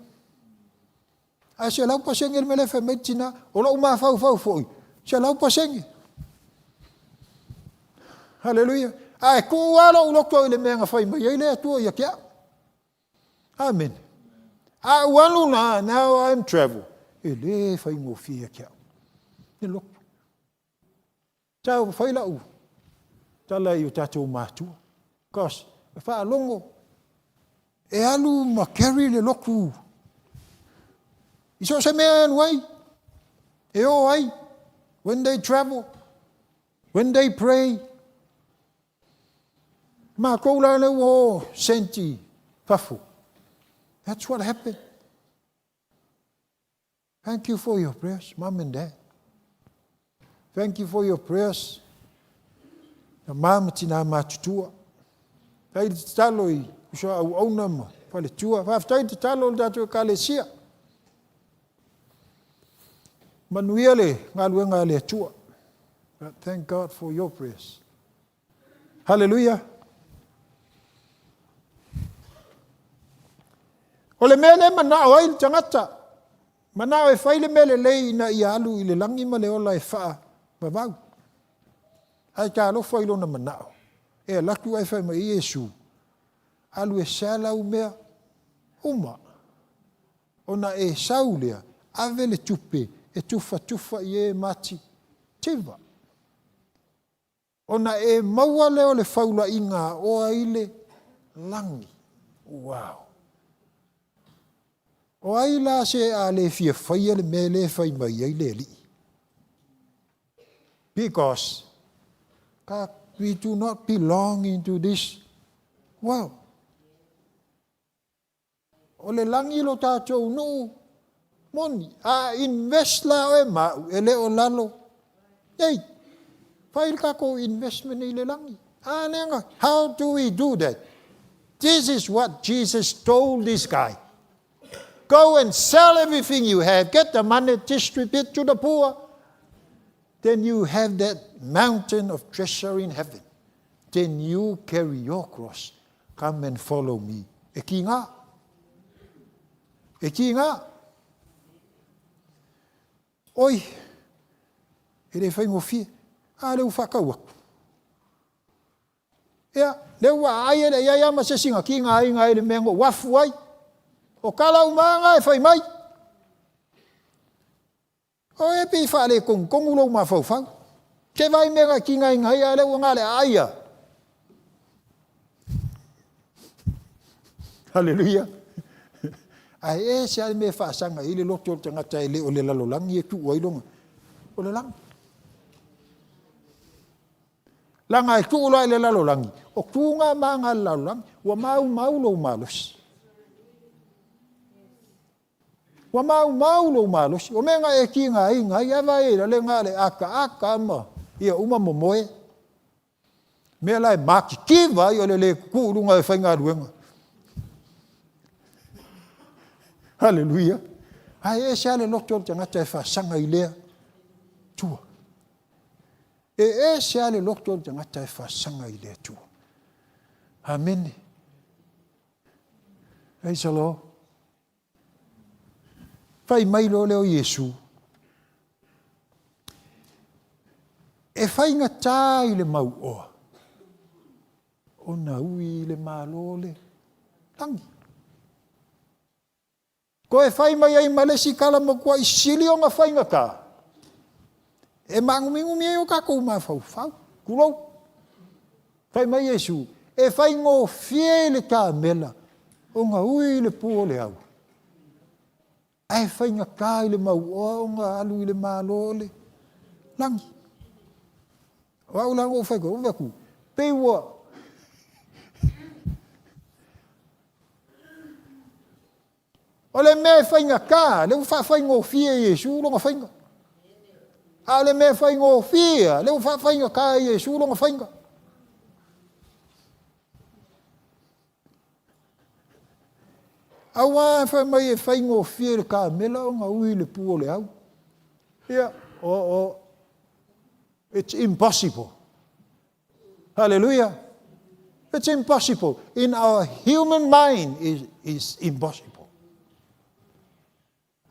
Asia lau pasenge me le fai maltina. O lau ma fau foi. Sia lau pasenge. Hallelujah. Ai ku wala ulo ko ile menga fai mai ile tu ya kia. Amen. I walu na now I'm travel. Ile fai ngo fi kia. Ni lo. Tau fai la u. Tala yu tatu matu. Kos fa longo. E alu ma carry le loku. Iso se mea anway. E o ai. When they travel. When they pray. Ma koula le o senti fafu. That's what happened. Thank you for your prayers, Mom and Dad. Thank you for your prayers. Na mama tina matutua. Tai talo I so au ona ma pale tua. Fa tai talo datu kalesia. Manuele ngaluenga le tua. But thank God for your prayers. Hallelujah. Ole mele manao ai tangata. Manao e faile mele lei na ialu I le langi ma le ola e faa babau. Ai ka lo failo na manao. E laku ai fai ma Yesu. Alu e sala u mea uma. Ona e saulea ave le tupe e tufa ie mati tiva. Ona e maua leo le faula inga o aile langi. Wow. O aila se a le fia fai le mele fai mai ai le li. Because we do not belong into this world. O le langi lo tātou no moni. A invest la o e mau e le o lalo. Ei, fai kako investment I le langi. A nenga, how do we do that? This is what Jesus told this guy. Go and sell everything you have. Get the money, distribute to the poor. Then you have that mountain of treasure in heaven. Then you carry your cross. Come and follow me. E ki ngā. E ki ngā. Oi. E re whai ngofie. A leu whakau aku. Ea, leu wa aia le ia ma se singa ki ngā inga ele mengo wafu ai. O kala umanga e whai mai. O e pi whaale kong ulo ma whau whau. Ke vai mega ki ngai ngai a leu ngā le aia. Hallelujah. Ai e se ale me whaasanga I le loto tangata e le o le lalolangi e tu wailonga. O le langi. Langa e tu ulo le lalolangi. O kunga manga lalolangi. Wa mau lo malos. Wa mau lo malos. O menga e ki ngai ngai ava e le ngā le aka ama. Ia uma momoe. Mea lai maki kiva I o le kuurunga e whainga ruenga. Hallelujah. Ai e se ale loto tangata e whaasanga I lea. Tua. E se ale loto tangata e whaasanga I lea tua. Amen. Praise the Lord. Fai mai lo leo Yesu. E fai ngata I le mau oa. O na ui le malole. Tangi. Ko e fai mai ai malesi kala mo kua I sili o nga fai ngata. E mangumi e o kako ma fau. Kulou. Fai mai Yesu. E fai ngo fie le ka mela. O nga ui le puo le au. Ai fai ngaka I le mau o nga alu I le malole. Langi. Wau lango o fai ko veku. Peiwa. O le me fai ngaka, le ufa fai ngo fie Yesu lo nga fai nga. A le me fai ngo fie, le ufa fai ngaka Yesu lo nga fai nga. Awa fai mai e fai ngo fie le ka mela o nga ui le puo le au. Yeah, it's impossible. Hallelujah. It's impossible. In our human mind is impossible.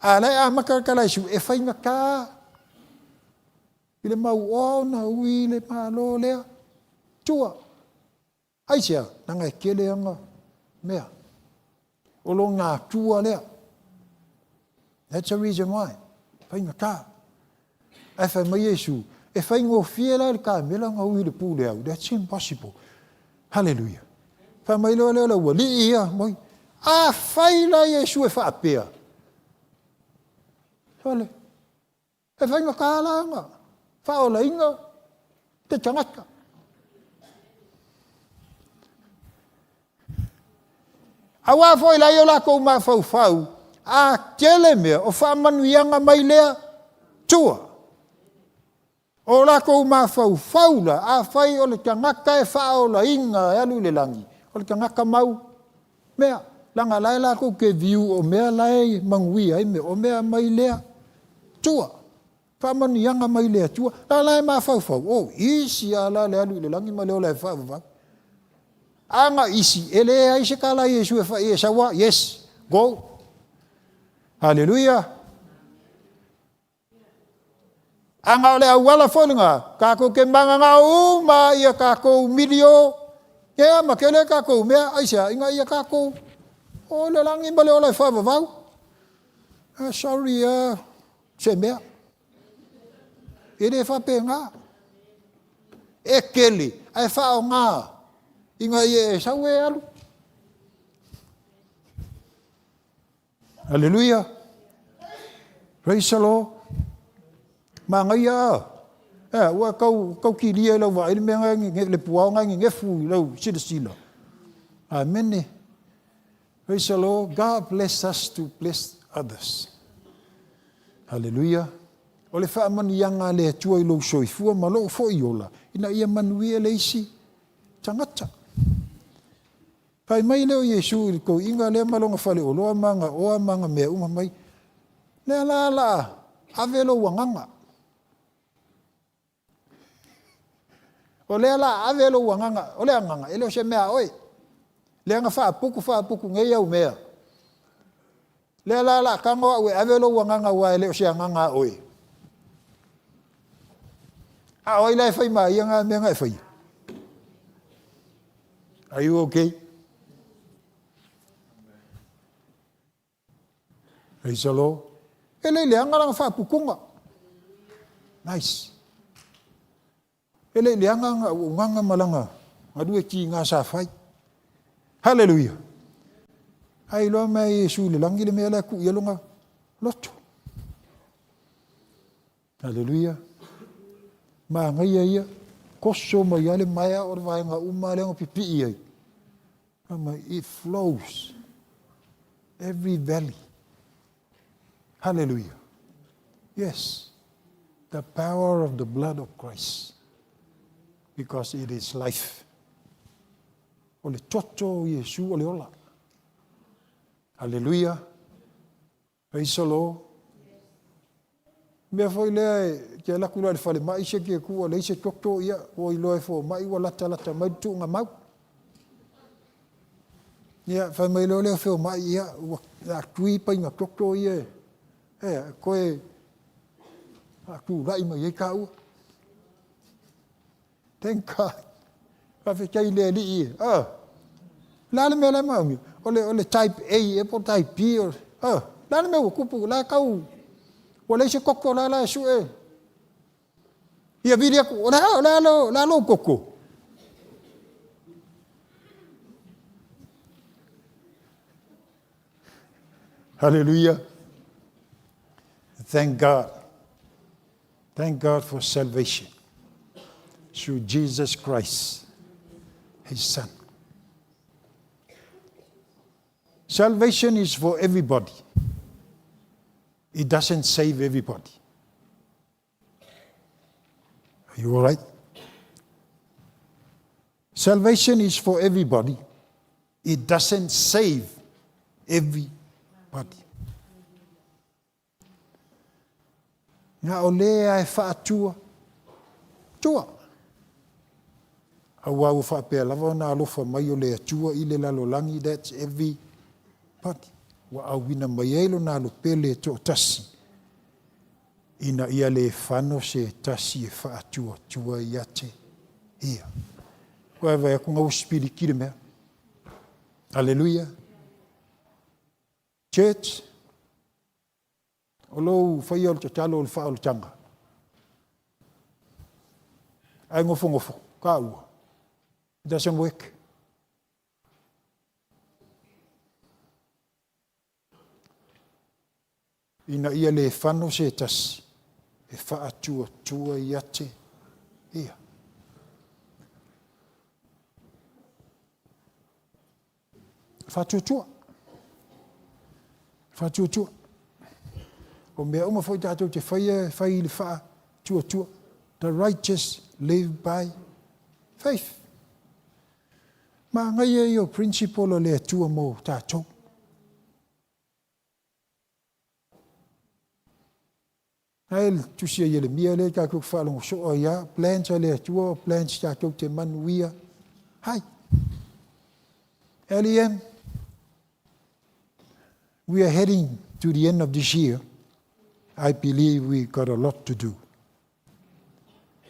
Alai a makakala Yesu e fai ngaka. Ile mau o na ui le malo lea. Tua. Aisia, nanga e kele anga mea. O lo ngā tua lea. That's the reason why. Fai ngaka. E fai mai Yesu. E fai ngō fiela le ka mela ngā ui le pū lea. That's impossible. Hallelujah. Fai mai leo ua li ia. A fai la Yesu e wha apea. Ole. E whainga kālanga. Whaola inga. Te tangata. Awa foi la yo la ko ma fau. A kele mea o whaamanuianga mai lea tua. O la ko ma fau la. A whai o le tangaka e whaola inga e alu le langi. O le tangaka mau. Mea. Langa lai la ko ke viu o mea lai mangui ai me. O mea mai lea tua. Whaamanuianga mai lea tua. La lai ma fau. O isi ala le alu le langi ma leo lai fau. Anga isi, ele ai se kala Yesu e fa sawa, yes, go. Hallelujah. Anga ole awala folinga, kako ke manga uma ia kako milio. Ya makele kako mea aisa inga ia kako. Ole langi bale ole fa vau. Sorry se mea. Ele fa penga. Ekeli, ai fa o nga. Inga ye sawe alu. Hallelujah. Praise the Lord. Mangaya. Wa kau kilia lo wa ile menga le puao nga ngefu lo sila. Amen. Praise the Lord. God bless us to bless others. Hallelujah. Ole fa man yanga le tua lo soifua malo fo iola. Ina ia manui le isi. Tangata. Pai mai leo Yesu ko inga le malonga fale o loa manga me uma mai. Le la avelo wanganga. O le la avelo wanganga, o le anganga, ele se mea oi. Le anga fa puku nge ia mea. Le la kanga we avelo wanganga wa ele se anganga oi. A oi lai fai mai nga me nga fai. Are you okay? Praise the Lord. Ele leanga lang fa pukunga. Nice. Ele leanga nganga malanga. Adu ki nga sa fai. Hallelujah. Ai lo mai Yesu le langi le mela ku yelunga. Loto. Hallelujah. Ma ngai ia koso mai ale mai o vai nga uma le pipi ai. It flows every valley. Hallelujah. Yes. The power of the blood of Christ. Because it is life. Ole toto Yesu ole ola. Hallelujah. Praise the Lord. Me foi le ke la kula le fale mai se ke ku le se toto ia o ilo fo mai wala tala mai tu nga mau. Ya fa mai lo le fo mai ia la tui pa nga toto ia. Koe aku rai mai e kau. Thank God. Ka fe kai le li. La me la mami. Ole type A e po type B. La me o kupu la kau. Ole se kokko la su e. Ia viria ku la lo kokko. Hallelujah. Thank God. Thank God for salvation through Jesus Christ, His Son. Salvation is for everybody. It doesn't save everybody. Are you all right? Salvation is for everybody. It doesn't save everybody. Nga o lea e whaatua. Tua. Awa u whaapea lava na alofa mai o lea tua i le lalolangi. That's everybody. Wa awina mai eilo na alopele to tasi. Ina ia le whano se tasi e whaatua. Tua ia te ia. Kwa ewa e kunga uspiri kire mea. Hallelujah. Church. Olo fai o te talo o le wha o le tanga. Ai ngofo, ka ua. It doesn't work. ina ia le whano se tasi, e whaatua tua i ate, ia. Whatutua. Whatutua. O mea uma fwoi tātou te whai le wha tua. The righteous live by faith. Ma ngai e o principle o le atua mo tātou. Hael tusia i le mia le kākou whalongo so o ia, plans a le atua, plans tātou te manuia. Hai. LEM. We are heading to the end of this year. I believe we got a lot to do.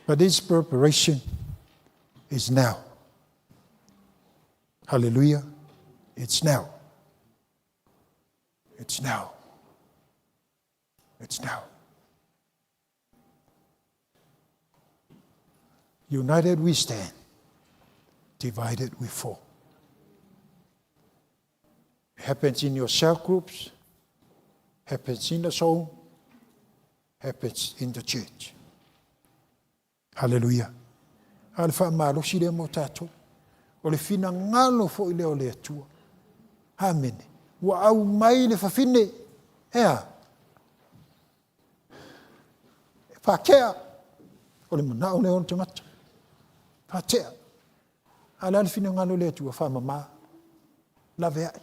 But this preparation is now. Hallelujah. It's now. It's now. It's now. United we stand. Divided we fall. It happens in your cell groups, happens in the soul, happens in the church. Hallelujah. Alfa malo si le mo tato. O le fina ngalo fo ile o le atua. Amen. Wa au mai le fafine. Ea. Fakea. O le mana o le on tangata. Fakea. Ala le fina ngalo le atua fa mama. Lave ai.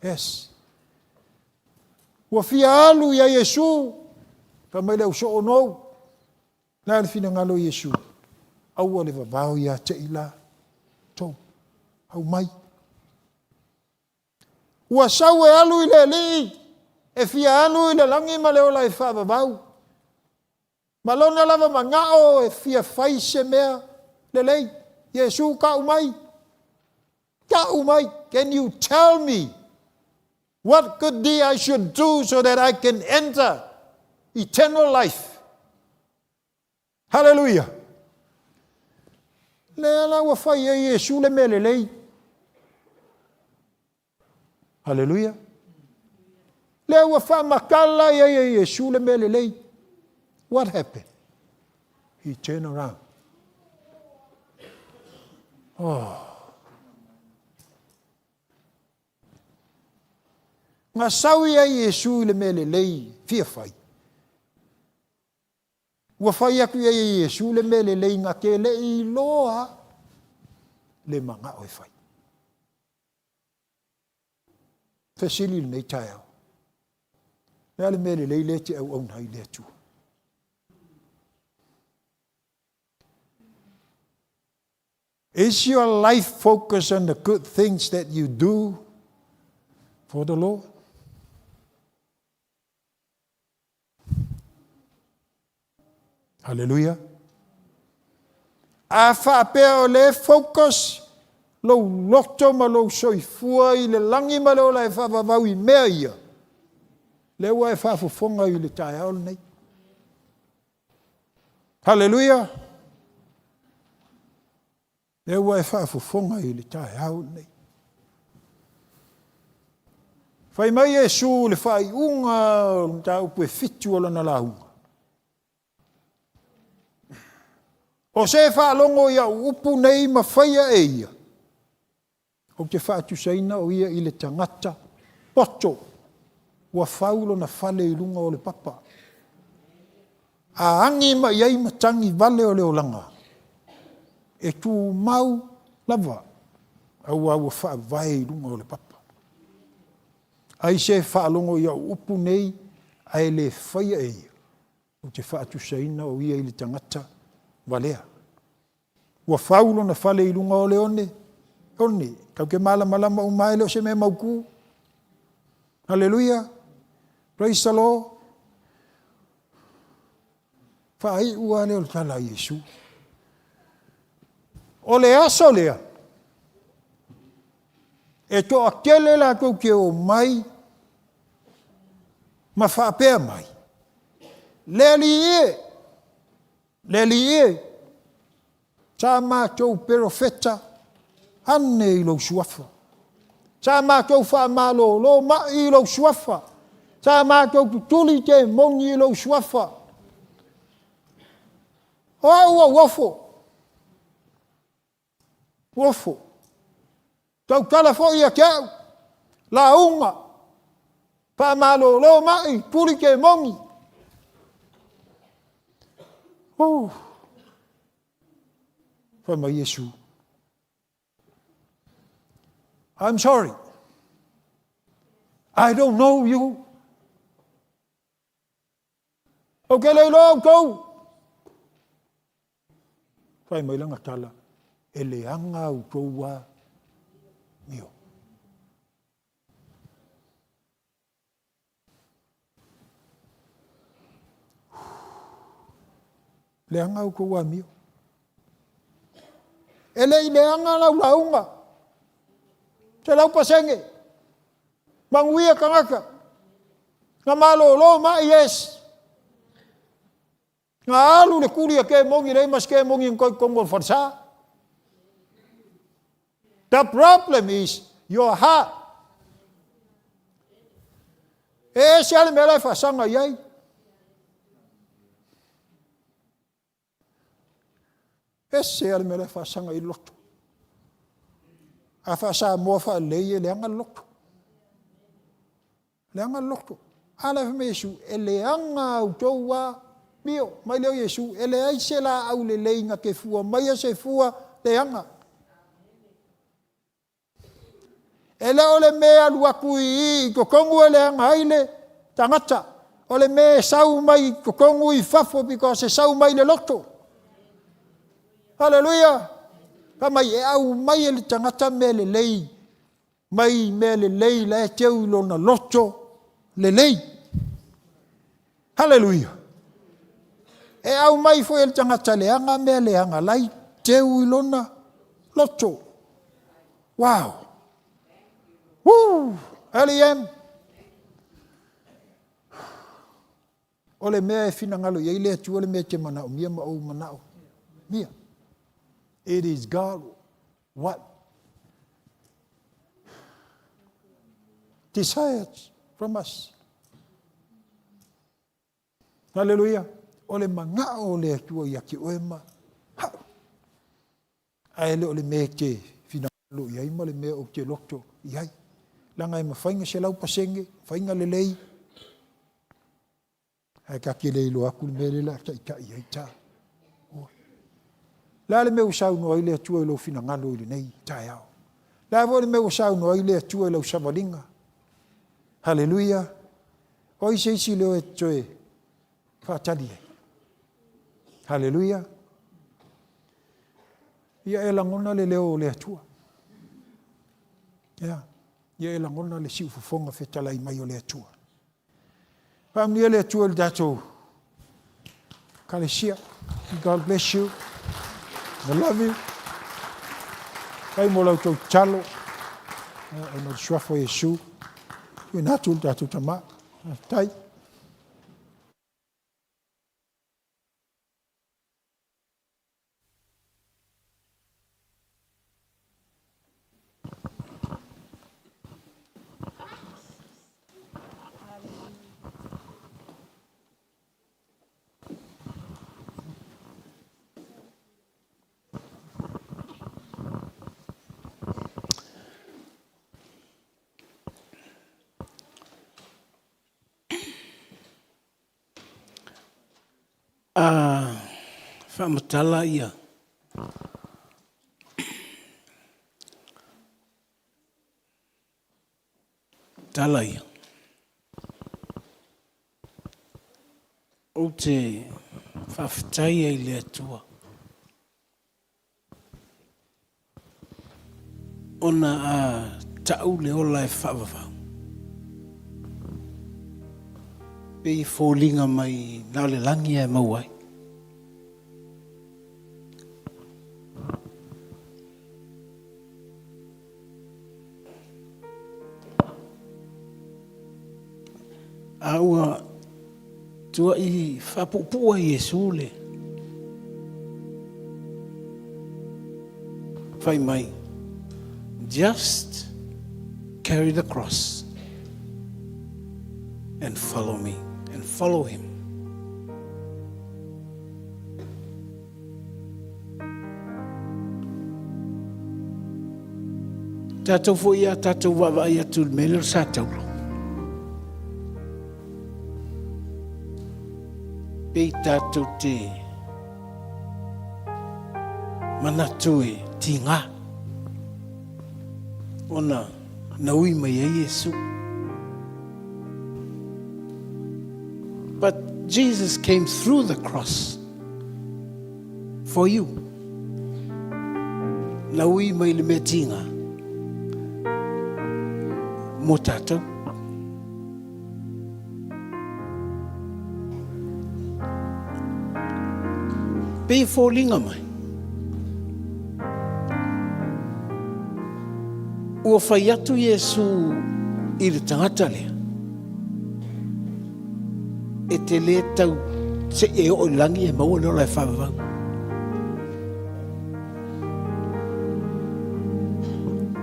Yes. Wa fia alu ya Yesu. Kamai le uso ono. La le fina ngalo Yesu. Au le vavau ya te ila. Tau. Au mai. Ua sau e alu i le li. E fia alu i le langi ma leo la e wha vavau. Malona lava mangao e fia fai se mea le lei. Yesu ka umai. Ka umai. Can you tell me what good deed I should do so that I can enter eternal life? Hallelujah. Le ala wa fai e Yesu le mele lei. Hallelujah. Le wa fa makala e Yesu le mele lei. What happened? He turned around. Oh. Nga sawi e Yesu le mele lei fia fai. Wa fai aku e Yesu le mele lei nga ke le i loa le manga o fai. Fesili nei tai au. Le mele lei le te au nai le tu. Is your life focused on the good things that you do for the Lord? Hallelujah. A whaapea o le focus lo loto ma lo soifua i le langi ma leo la e whaavavau i mea ia. Leo e whaafofonga i le tae au nei. Hallelujah. Leo e whaafofonga i le tae au nei. Whai mai Yesu le whai unga tau pue fitu ala na launga. O se whaalongo ia upu nei ma whaia e ia. O te whaatu seina o ia i le tangata poto ua whaulo na whale i lunga o le papa. A angi ma iai matangi vale o le olanga. E tu mau lava au au wha vai i lunga o le papa. Ai se whaalongo ia upu nei ai le whaia e ia. O te whaatu seina o ia i le tangata valea. Ua whaulo na whale i lunga o le one. One. Kau ke malama umai leo se me mauku. Hallelujah. Praise the Lord. Whai ua leo tala Yesu. O le aso lea. E to akele la kou ke o mai. Ma whaapea mai. Leli e. Leli e. Sa mātou perofeta, ane i lau suafa. Sa mātou wha malo, lo ma i lau suafa. Sa mātou tutuli te mongi lo suafa. Ua wafo. Wafo. Tau tala fo ia kiau. La unga. Pa malo lo mai, tuli ke mongi. Oh. Fa mai Yesu. I'm sorry. I don't know you. Okay, lei lo kou. Fai mai langa tala. E le anga u toua mio. Le anga u toua mio. E le anga lau launga. Se lau pasenge. Manguia kangaka. Nga malo lo ma yes. Nga alu le kuria ke mongi le mas ke mongi ngoi kongo farsa. The problem is your heart. E se ale mele fasanga yai. E se ale mele fasanga I loto. A fasa mo fa leye le anga loto. Le anga loto. Ala me Yesu ele anga utowa mio mai leo Yesu ele ai se la au le leinga ke fua mai se fua le anga. Ele ole mea lua kui ko kongu ele anga ile tangata. Ole me sau mai ko kongu I fafo because se sau mai le loto. Hallelujah. Pa mai e au mai le tangata me le lei. Mai me le lei la teu lo na loto le lei. Hallelujah. E au mai foi le tangata le anga me le anga lai teu ilona loto. Wow. Woo! LEM. Ole mea e fina ngalo ye le tu ole mea te mana o mia ma o mana o. Mia. It is God what desires from us. Hallelujah. Ole manga ole tu ya ki oema. Ai le ole mea te fina ngalo ye ma le mea o te lokto yai. Langa e mawhainga se lau pasenge, whainga le lei. Hai ka ki lei lo aku le mele la, ta ita i aita. La le meu sau no ile atua I lo fina ngalo I le nei, tai au. La vo le meu sau no ile atua I lo savalinga. Hallelujah. O I se isi leo e toe, whaatali e. Hallelujah. Ia e langona le leo le atua. Yeah. Ia e langona le siu fufonga fetala I mai o le atua. Pamnia le atua le dato. Kalesia. God bless you. I love you. Kai mo lau tau talo. E no suafo Yesu. Ui natu le dato tama. Tai. Whamatala ia. Tala ia. O te whawhitai ai le atua. Ona a tau le ola e whawawau. Pei fōlinga mai nao le langi e mauai. Aua tua I whapupua Yesu le. Whai mai. Just carry the cross and follow me and follow him. Tātou fo ia tātou wawa ia tu mele sa taulo. Pei tātou te manatue tinga. Ona naui mai a Yesu. But Jesus came through the cross for you. Naui mai le me tinga. Mo tātou. Pei fōlinga mai. Ua whai atu Yesu i le tangata lea. E te le tau se e o langi e maua leo lai whawawau.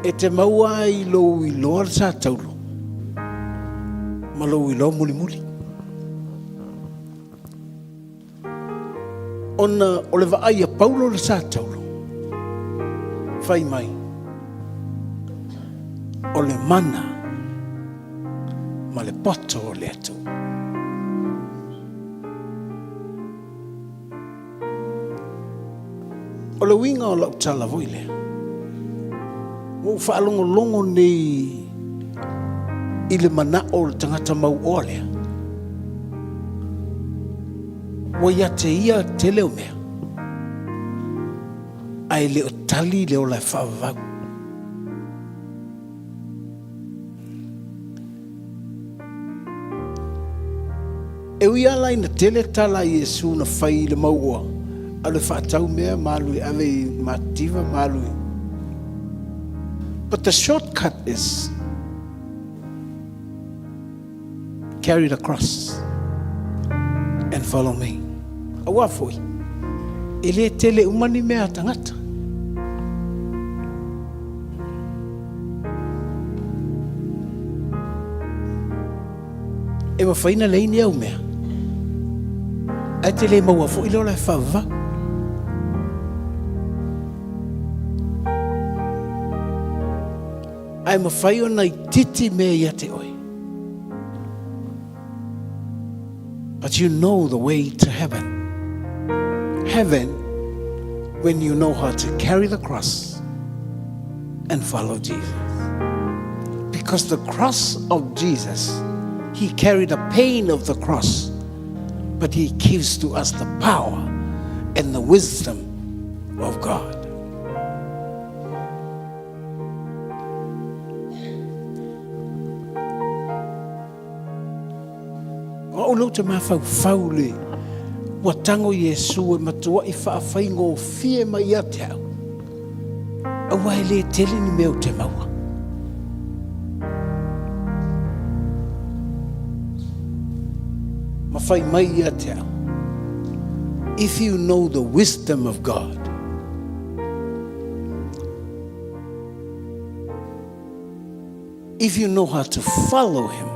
E te maua i loa sa taulo. Ma lo i loa muli muli. Ona o le vaai a Paulo le sa taulo. Whai mai. O le mana. Ma le poto o le atu. O le winga o lau tala voi lea. Mo whaalongo longo nei i le mana o le tangata mau o lea. Wa ia te ia te leo mea. Ai leo tali leo lai whaavau. E ui alai na tele tala Yesu na whai le mau oa. A le whaatau mea malui, ave mativa malui. But the shortcut is carry the cross and follow me. Awa foi. Ele tele umani mea tangata. E mawhaina leini au mea. Ai tele maua foi leo lai whava. Ai mawhai o nei titi mea ia te oi. But you know the way to heaven. Heaven, when you know how to carry the cross and follow Jesus. Because the cross of Jesus, he carried the pain of the cross, but he gives to us the power and the wisdom of God. O lo te mawhau le wa tango Yesu e matua i whaawhaingo o fie mai a te au. Awa e le tele ni meo te maua. Mawhai mai a te au. If you know the wisdom of God, if you know how to follow him,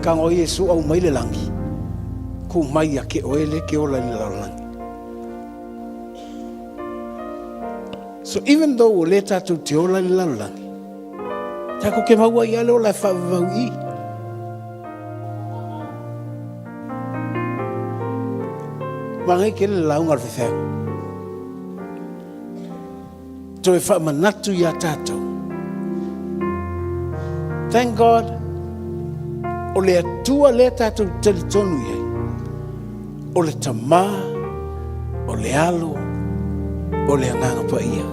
kango Yesu au mai le langi. Ku mai a ke oele ke ola ni langi. So even though o le tatu te ola ni langi, tako ke maua i ale o lai whawau i. Mangai ke le launga rwhewhau. To e whamanatu i a tātou. Thank God, o le atua le tātou tali tonu iai. O le tamā, o le alo, o le anganga pa ia.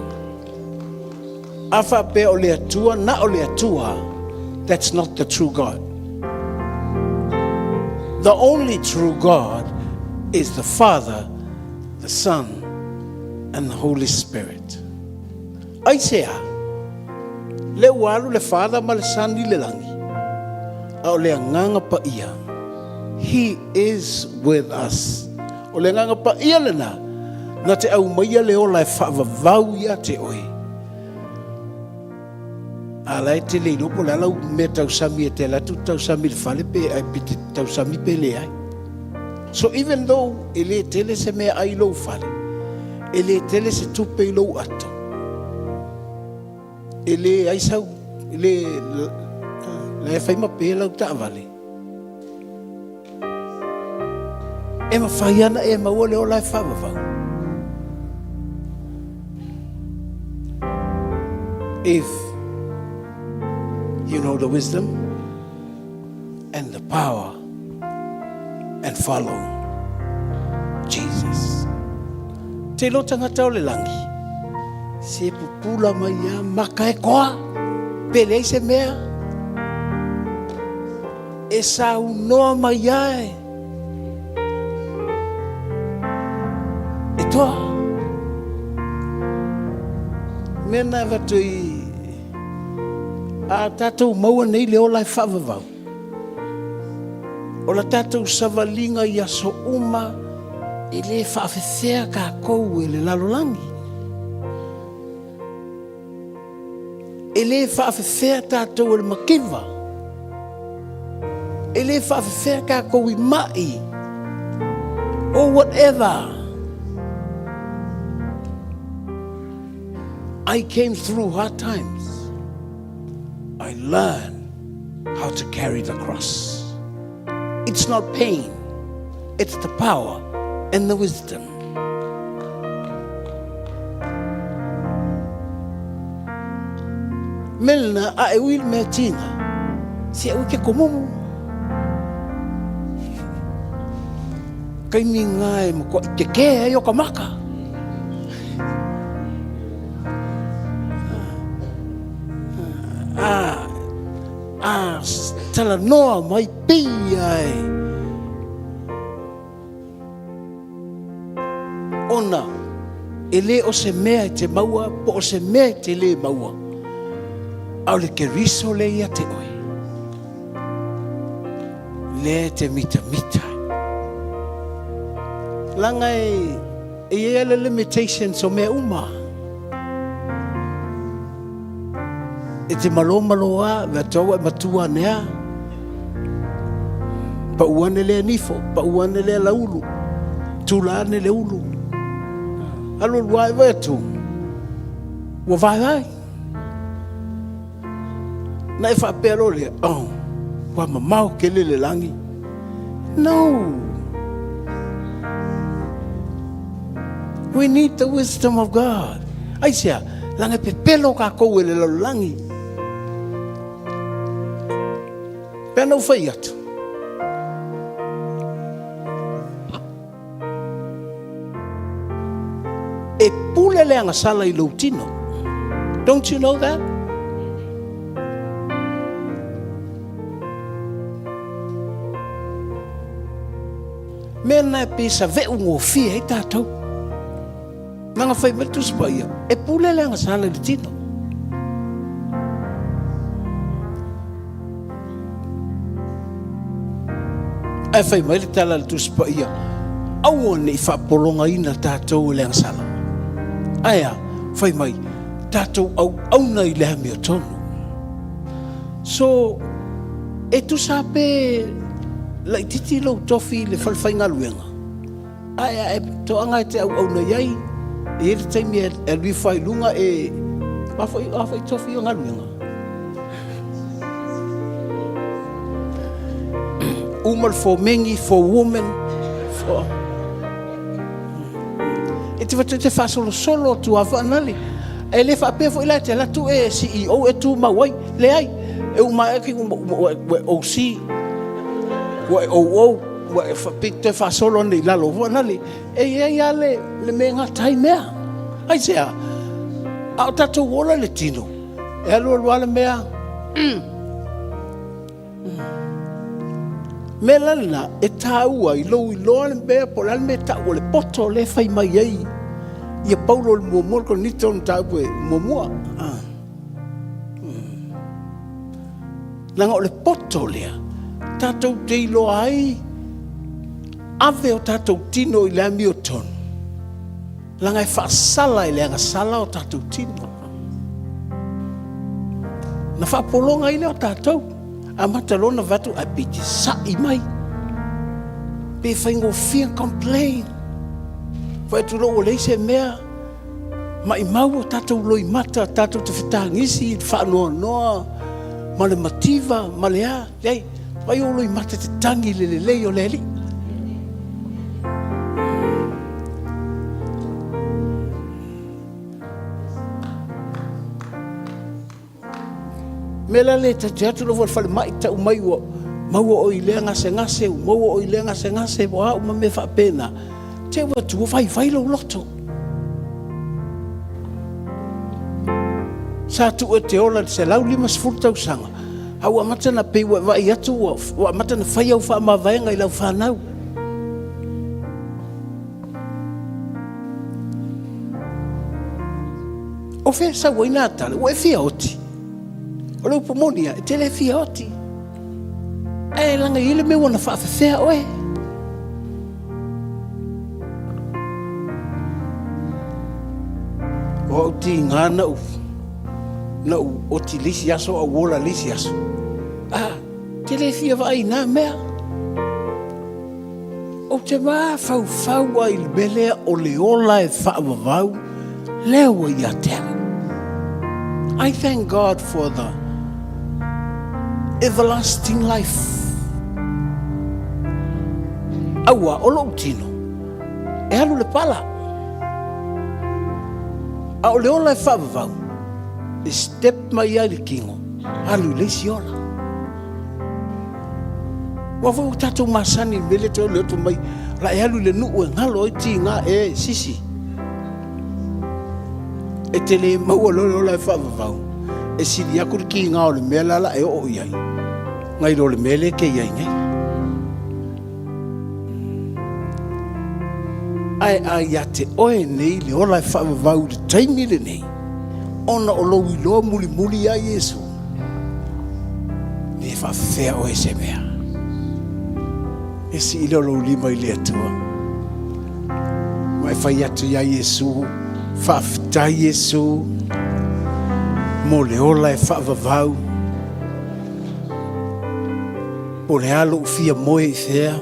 Afa pe o le atua, na o le atua, that's not the true God. The only true God is the Father, the Son, and the Holy Spirit. Aisea, le walu le Father ma le Son i le langi. O le anganga pa ia. He is with us. O le nganga pa ia lena, na te au maia leo lai whaavavau ia te oi. Ala te le lopo la lau me tau sami te la tu tau sami le fale pe ai piti tau sami pe le ai. So even though ele tele se me ai lo fale, ele tele se tupe lo ato. Ele ai sau ele le fai ma pe lau ta vale. E ma fai ana e ma wole o lai fa va. If you know the wisdom and the power and follow Jesus. Te lo tangata o le langi. Se pupula mai a maka e koa. Pele se mea. E sa unoa mai ai. E toa. Mena vatui. A tātou maua nei leo lai whawawau. O la tātou savalinga i aso uma i le whawhewhea ka kou e le lalolangi. E le whawhewhea tātou e le makiwa. E le whawhewhea ka kou i mai. Or whatever. I came through hard times. I learned how to carry the cross. It's not pain, it's the power and the wisdom. Melna a e wil me tinga, si e wike komumu. Kai mi ngai mo ko ke e yo kamaka. Tala noa mai pi ai. Ona, ele o se mea te maua, po o se mea te le maua. Au le ke riso le ia te oi. Le te mita mita. Langa e ele limitations o mea uma. E te malo a, me tau e matua nea. Pa uane le nifo, pa uane le laulu. Tulane le ulu. Alo luai wetu. Wa vai. Na e whapero le, oh, wa mamau ke le langi. No. We need the wisdom of God. Aisia, langa pepelo ka kou e le langi. Pena u fai atu. E pule le anga sala I lautino. Don't you know that? Mena e pesa veu ngofia I tātou. Nanga fai metu spaia. E pule le anga sala I lautino. E fai mai le tala le tuspa ia. Au ne I whapolonga ina tātou le sala. Aia, fai mai, tātou au nei le hami o tonu. So, e tu sape lai titi lau tofi le falwhainga luenga. Aia, e to anga te au nei ai. E le taimi e lui whai lunga e whai tofi o ngā luenga. Umal for mengi, for woman, for... E te watu te whasolo solo tu a whanali. E le whape fo ila te latu e CEO e tu mawai. Le ai, e umai ki o si, o e whapik te whasolo ni lalo whanali. E ia le me ngā tai mea. Ai sea, au tatu wola le tino. E alu le mea. Me lana e tāua I loa le mea po lana me tāua le poto le whai mai ei. Ia paulo le muamua ko nito na tāua e muamua. Langa o le poto lea. Tātou te ilo ai. Ave o tātou tino I le ami o tonu. Langa e whaasala I le anga sala o tātou tino. Na whaapolonga i leo tātou. A matalona vatu a piti sai mai. Pe whaingo fia complain. Whai tu loo leise mea. Ma i mau o tātou loi mata, tātou te whetangisi, whaanoa noa, ma le mativa, ma le a. Ei, whai o loi mata te tangi le lei o le li. Mela le te atu lo wale mai tau mai ua maua o i lea ngase maua o i lea ngase wa au ma me whapena te ua tua whai lo loto sa tu e te ola se lau 5 tau sanga au amata na pe wa i atu wa amata na whai au wha ma vaenga i lau whanau o whea sa waina atale o e whia oti o leu pomonia, e tele fia oti. E langa ile me wana whaafewhea oe. O au ti ngā nau oti lisi aso, a wola lisi aso. Ah, tele fia vai nā mea. O te maa whau a il belea o le ola e whaavavau, leo i a tea. I thank God for the everlasting life. Aua, o lo tino. E alu le pala. A o le ola e whaavavau. E step mai ai le kingo. Alu le si ola. Wawau tatou masani mele te o leo tu mai. La e alu le nuu e ngalo i ti ngā e sisi. E te le maua lo ola e whaavavau. E siri aku ki ngā o le mea lala e o iai. Ngai ro le mele ke iai ngai. Ai a te oe nei le ola e whaavavau le taimi le nei. Ona o lowi loa muli a Yesu. Ne whawhea oe se mea. E si ilo lo lima i le atua. Mai whai atu ia Yesu. Whawhita Yesu. Mo le ola e whaavavau. O le alo fia moe i thea.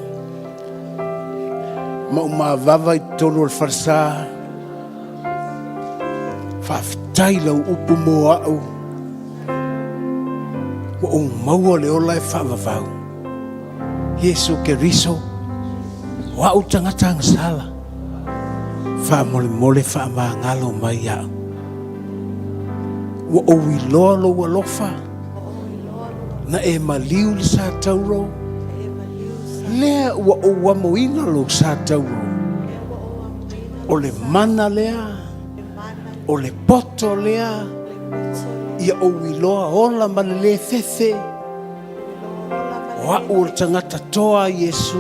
Ma uma vava i tono al farsa. Whaftai lau upu mo au. Wa o maua le ola e whaavavau. Yesu ke riso. Wa u tangata ang sala. Wha mole wha maa ngalo mai au. Wa o wiloa lo walofa. Na e maliu le sa tauro. Lea ua o wamoina lo sa tauro. O le mana lea. O le poto lea. Ia o wiloa ola ma le fefe. Wa o le tangata toa Yesu.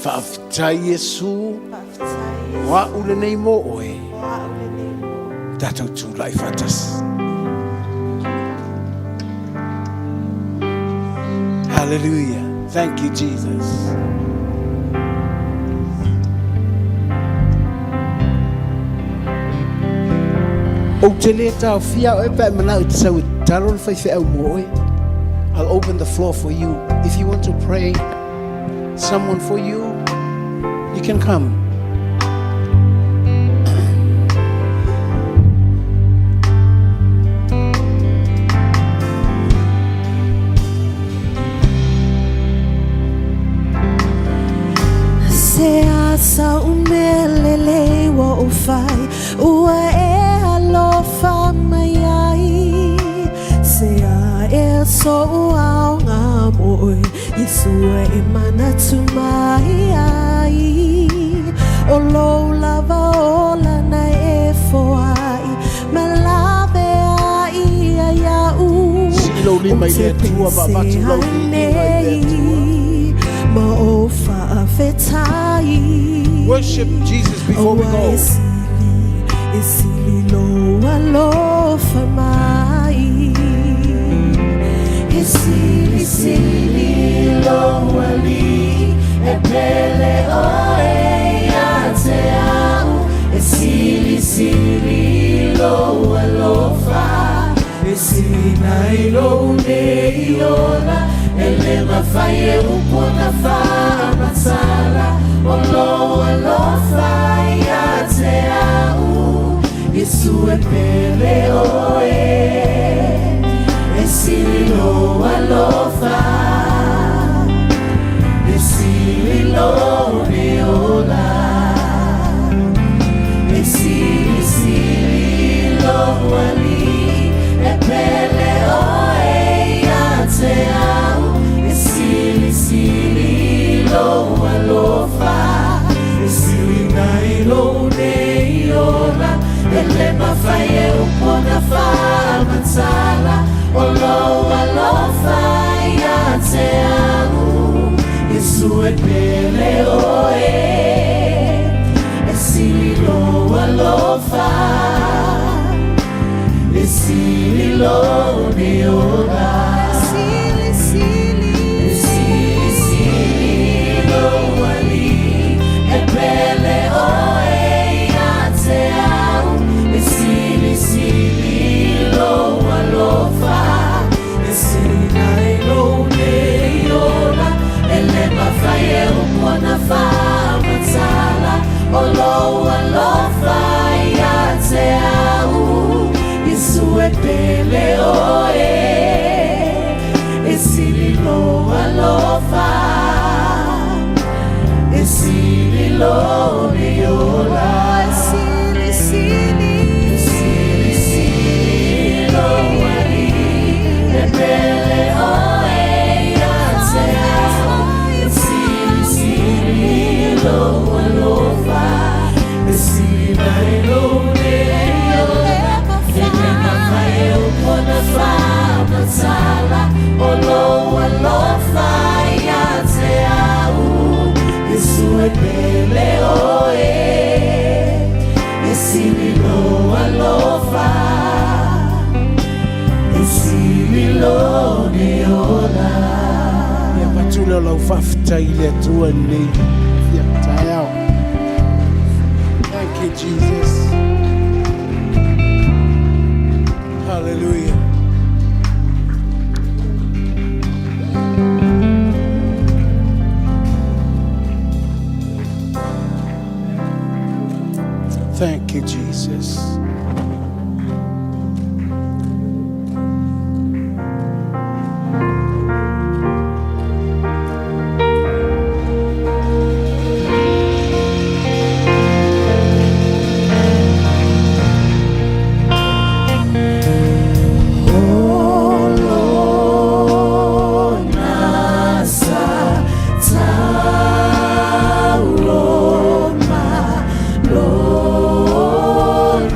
Whaafita Yesu. Wa o le nei mo oe. Tatou tu lai fatas. Hallelujah. Thank you, Jesus. O te le tau fia o e pe mana te sau taro le fai au mo. I'll open the floor for you. If you want to pray someone for you, you can come. Se asa umelele wa ufai ua e alofa mai ai se a e so au ngā moe Yesu e mana tumai ai o lo lava ola na e foai ma lave ai ai au Silo lima i le tua ba batu lau lima i le tua. Worship Jesus before we go. Esili lo alofa mai. Esili lo ali e pele oe a te au. Esili lo alofa. Nailo neiola ele mafaye upona fa matsala olo alofa ya te au Yesu epele oe esilo alofa esilo neola esilo wali epele oe ya te au esili lo alofa esili nailo neiola ele mafaye upona fa matsala olo alofa ya te au Yesu epele oe esili lo alofa esili lo neola Olo alofa ya te au Yesu epele oe esili lo alofa esili lo neola esili lo wali epele oe ya te au esili lo alofa Olo alofa ya te au Yesu epele oe esili lo alofa esili lo neola Ya patula la ufafta ile tua ni ya tayao. Thank you, Jesus. Hallelujah. Thank you, Jesus. Lord,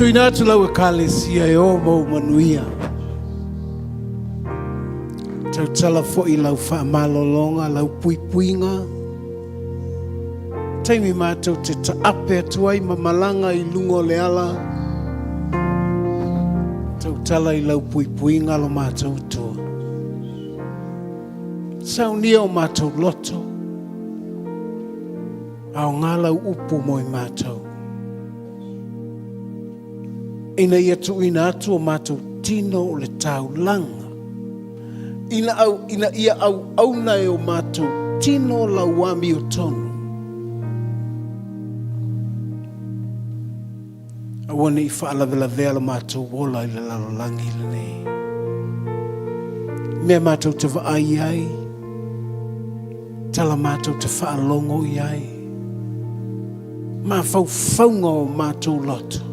Tuina tu lau ekalesia e o mau manuia. Tau tala fo I lau whaamalolonga, lau puipuinga. Taimi mātou te taape atuai mamalanga I lungo le ala. Tau tala I lau puipuinga lo mātou toa. Saunia o mātou loto. Ao ngā lau upu mo I mātou. Ina ia tuina atu o mātou tino o le tau langa. Ina ia au na e o mātou tino la wami o tonu. Awane I whaala vea la mātou wola I le lalolangi le nei. Mea mātou te vaai ai. Tala mātou te whaalongo I ai. Mā whauwhaunga o mātou loto.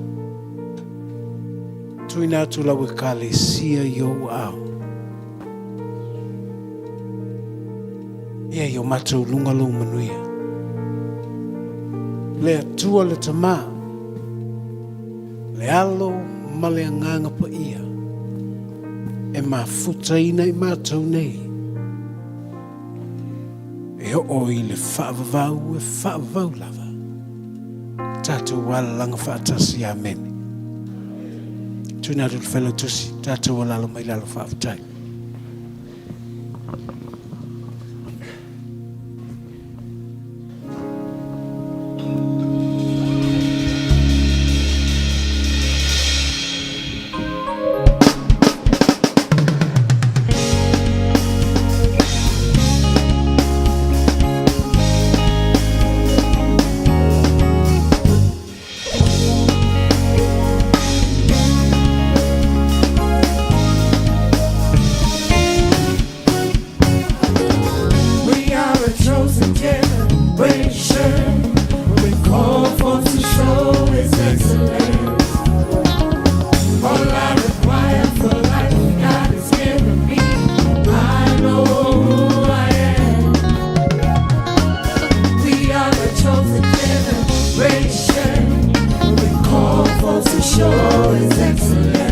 Tuina atu lau e kalesia I o au. Ia I o mātou lunga lau manuia. Le atua le tamā. Le alo ma le anganga pa ia. E mā futaina I mātou nei. E o I le whaavavau e whaavavau lava. Tātou wala langa whaatasi amen. Tuina atu le whelo tusi. Tātou wala lo mai lalo whaavutai. Show His excellence.